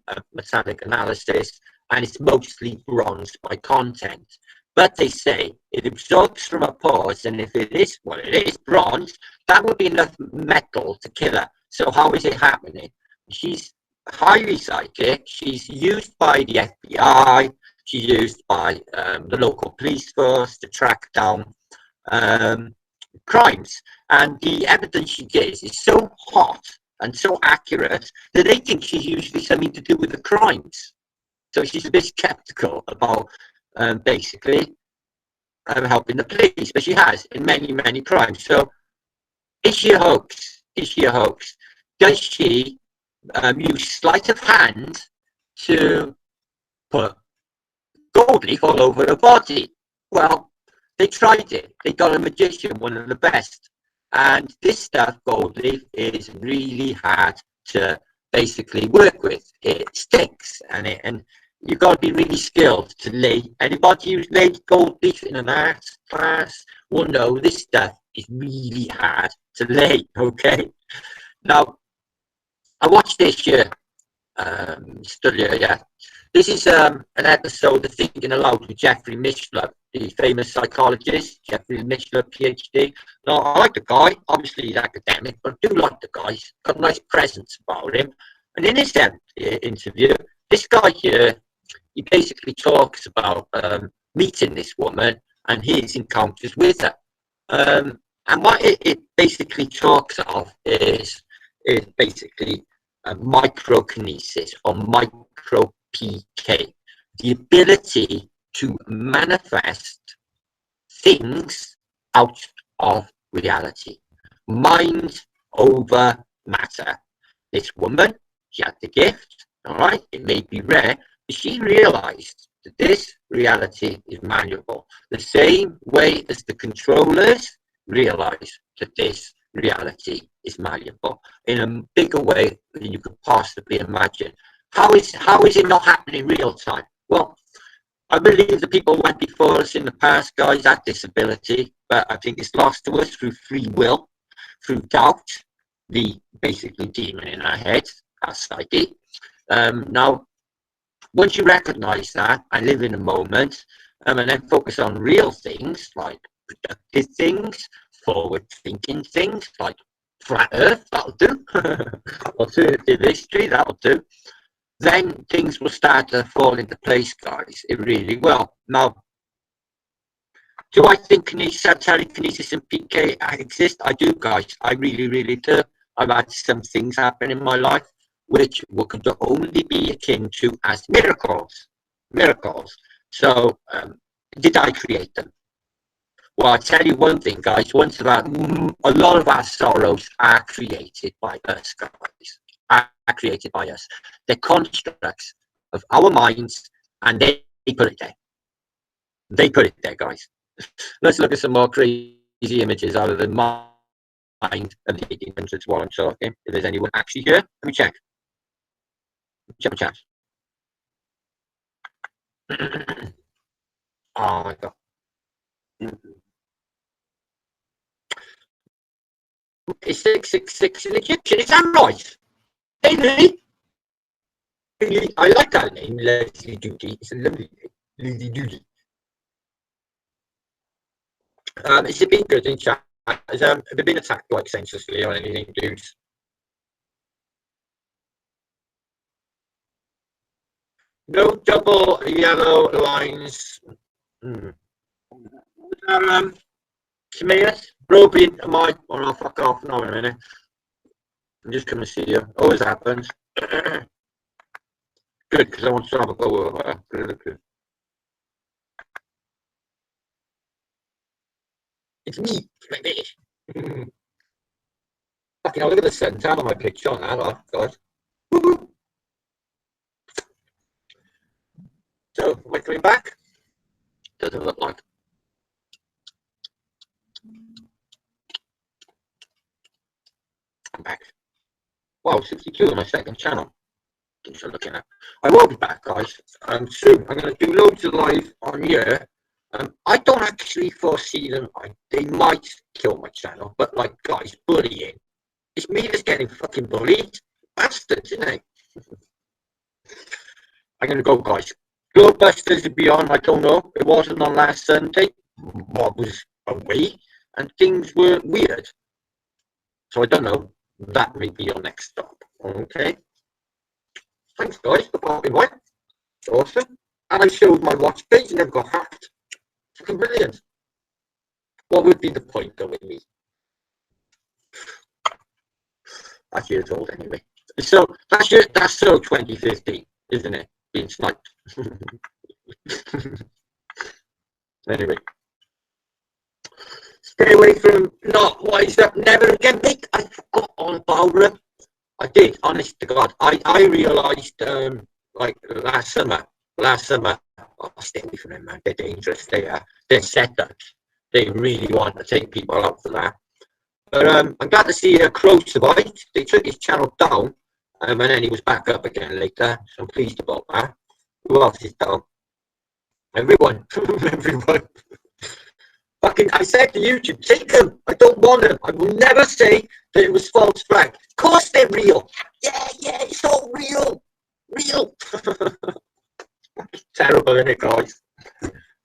a metallic analysis, and it's mostly bronze by content. But they say it absorbs from her pores, and if it is what it is, bronze, that would be enough metal to kill her. So how is it happening? She's highly psychic. She's used by the FBI. She's used by the local police force to track down crimes. And the evidence she gives is so hot and so accurate that they think she's usually something to do with the crimes. So she's a bit skeptical about basically helping the police, but she has in many, many crimes. So is she a hoax? Is she a hoax? Does she use sleight of hand to put gold leaf all over her body? Well, they tried it. They got a magician, one of the best. And this stuff, gold leaf, is really hard to basically work with. It sticks, and you've got to be really skilled to lay. Anybody who's laid gold leaf in an art class will know this stuff is really hard to lay. Okay. Now, I watched this year, studio, yeah. This is an episode of Thinking Aloud with Jeffrey Mishler, the famous psychologist, Jeffrey Mishler, PhD. Now, I like the guy. Obviously, he's academic, but I do like the guy. He's got a nice presence about him. And in this interview, this guy here, he basically talks about meeting this woman and his encounters with her. And what it basically talks of is basically microkinesis or micro PK, the ability to manifest things out of reality, mind over matter. This woman, she had the gift, all right, it may be rare, but she realized that this reality is malleable, the same way as the controllers realize that this reality is malleable in a bigger way than you could possibly imagine. How is it not happening real time? Well, I believe the people who went before us in the past, guys, had this ability, but I think it's lost to us through free will, through doubt, the basically demon in our head, our psyche. Now, Once you recognize that and live in the moment, and then focus on real things like productive things, forward thinking things like flat earth, that'll do. Alternative history, that'll do. Then things will start to fall into place, guys. It really will. Now, do I think telekinesis and PK exist? I do, guys. I really, really do. I've had some things happen in my life which could only be akin to as miracles. Miracles. So, did I create them? Well, I'll tell you one thing, guys. A lot of our sorrows are created by us, guys. Are created by us. They're constructs of our minds, and they put it there. They put it there, guys. Let's look at some more crazy images out of the mind of the 1800s while I'm talking. If there's anyone actually here, let me check. Check my chat. Oh my god. It's 666 in Egyptian, is that right? Hey, Lily. Really, I like that name, Leslie Doody. It's a lovely name, Leslie Doody. Has it been good in chat? Have they been attacked like senselessly or anything, dudes? No double yellow lines. Samias, Robin, am I? Oh, no, fuck off. No, in a minute. I'm just coming to see you. Always happens. Good, because I want to have a go over. Good. It's me, baby. Fucking hell, look at the suntan on my picture on that, oh, God. So, am I coming back? Doesn't look like. I'm back. Wow, 62 on my second channel. Things I'm looking at. I will be back, guys. Soon. I'm going to do loads of live on here. I don't actually foresee them. They might kill my channel, but like, guys, bullying. It's me that's getting fucking bullied. Bastards, isn't it? I'm going to go, guys. Globebusters will be on, I don't know. It wasn't on last Sunday. Bob was away, and things were weird. So I don't know. That may be your next stop. Okay. Thanks, guys, for popping by. Awesome. And I showed my watch page and never got hacked. Fucking brilliant. What would be the point, though, with me? That's years old, anyway. So that's so 2015, isn't it? Being sniped. Anyway. Stay away from not wise up, never again, mate. I forgot all about them. I did, honest to God. I realised like last summer. Oh, stay away from them, man. They're dangerous. They're setups. They really want to take people out for that. But I'm glad to see Crow survived. They took his channel down, and then he was back up again later. So I'm pleased about that. Who else is down? Everyone. Everyone. Fucking, I said to YouTube, take them. I don't want them. I will never say that it was false flag. Of course they're real. Yeah, it's all real. Real. Terrible, isn't it, guys?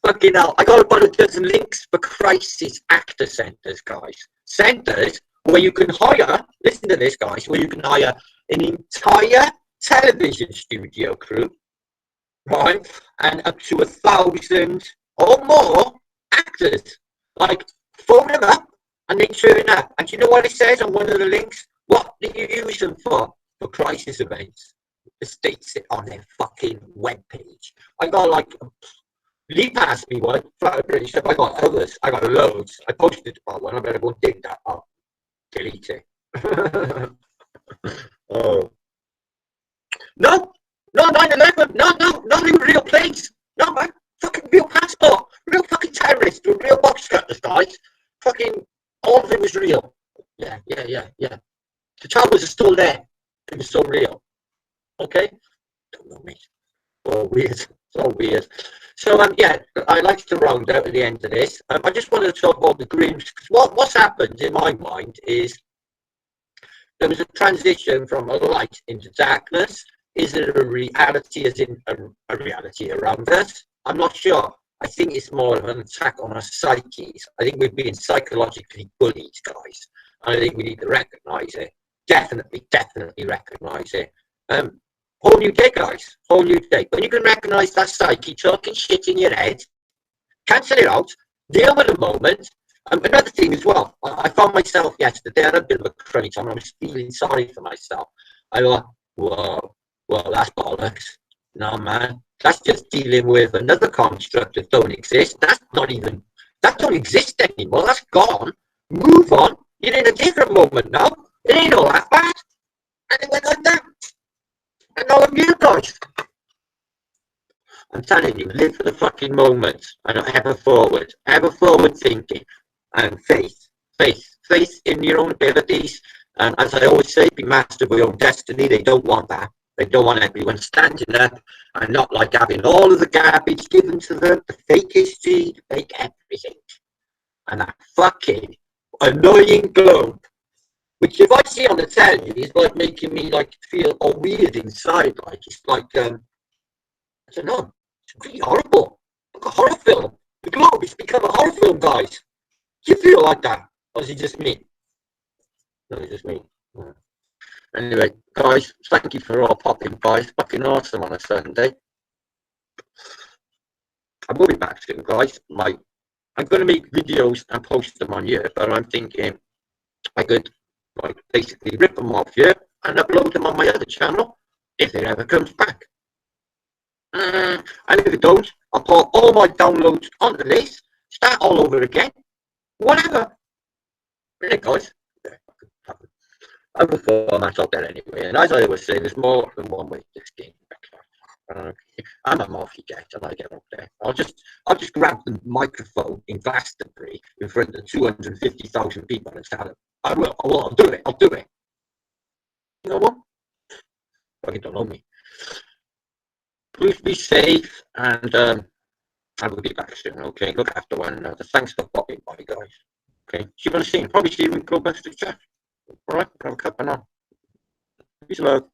Fucking hell. I got about a dozen links for crisis actor centres, guys. Centres where you can hire, listen to this, guys, where you can hire an entire television studio crew, right? And up to 1,000 or more actors. Like, phone them up and they turn up. And you know what it says on one of the links? What do you use them for? For crisis events. It states it on their fucking webpage. I got like, Lee passed me one, flat British stuff. I got others. I got loads. I posted about one. I better go dig that up. Delete it. Oh. No, 9/11. No, not in real planes. No, man. Fucking real passport. Real fucking terrorists with real box cutters, guys. Fucking, all of it was real. Yeah. The towers are still there. It was so real. Okay? Don't know, mate. Oh, weird. So weird. So, yeah, I like to round out at the end of this. I just wanted to talk about the Grims, because what's happened in my mind is there was a transition from a light into darkness. Is it a reality, as in a reality around us? I'm not sure. I think it's more of an attack on our psyches. I think we're being psychologically bullied, guys. And I think we need to recognise it. Definitely recognise it. Whole new day, guys. Whole new day. When you can recognise that psyche talking shit in your head, cancel it out, deal with the moment. Another thing as well, I found myself yesterday, I had a bit of a crummy time, I was feeling sorry for myself. I thought, whoa, well, that's bollocks. No, man, that's just dealing with another construct that don't exist. That don't exist anymore. That's gone. Move on. You're in a different moment now. It ain't all that bad. And it went like that. And now I'm you guys. I'm telling you, live for the fucking moment and ever forward thinking and faith in your own abilities. And as I always say, be master of your own destiny. They don't want that. They don't want everyone standing up and not like having all of the garbage given to them, the fake history, the fake everything. And that fucking annoying globe, which if I see on the telly, is like making me like feel all weird inside. Like it's like I don't know. It's really horrible. Like a horror film. The globe has become a horror film, guys. Do you feel like that? Or is it just me? No, it's just me. Yeah. Anyway, guys, thank you for all popping by. It's fucking awesome on a Sunday. I will be back soon, guys. I'm going to make videos and post them on here, but I'm thinking I could like basically rip them off here and upload them on my other channel if it ever comes back. And if it don't, I'll put all my downloads on the list, start all over again, whatever. Right, guys. Other formats out there anyway, and as I always say, there's more than one way to skin. I'm a multi get and I get up there. I'll just grab the microphone in Glastonbury in front of 250,000 people and tell them, I'll do it. You know what? Well, you don't know me. Please be safe, and I will be back soon. Okay, look after one another. Thanks for popping by, guys. Okay, see you on the scene. Probably see you in Grotesque chat. All right, have a cup of now. Peace, love.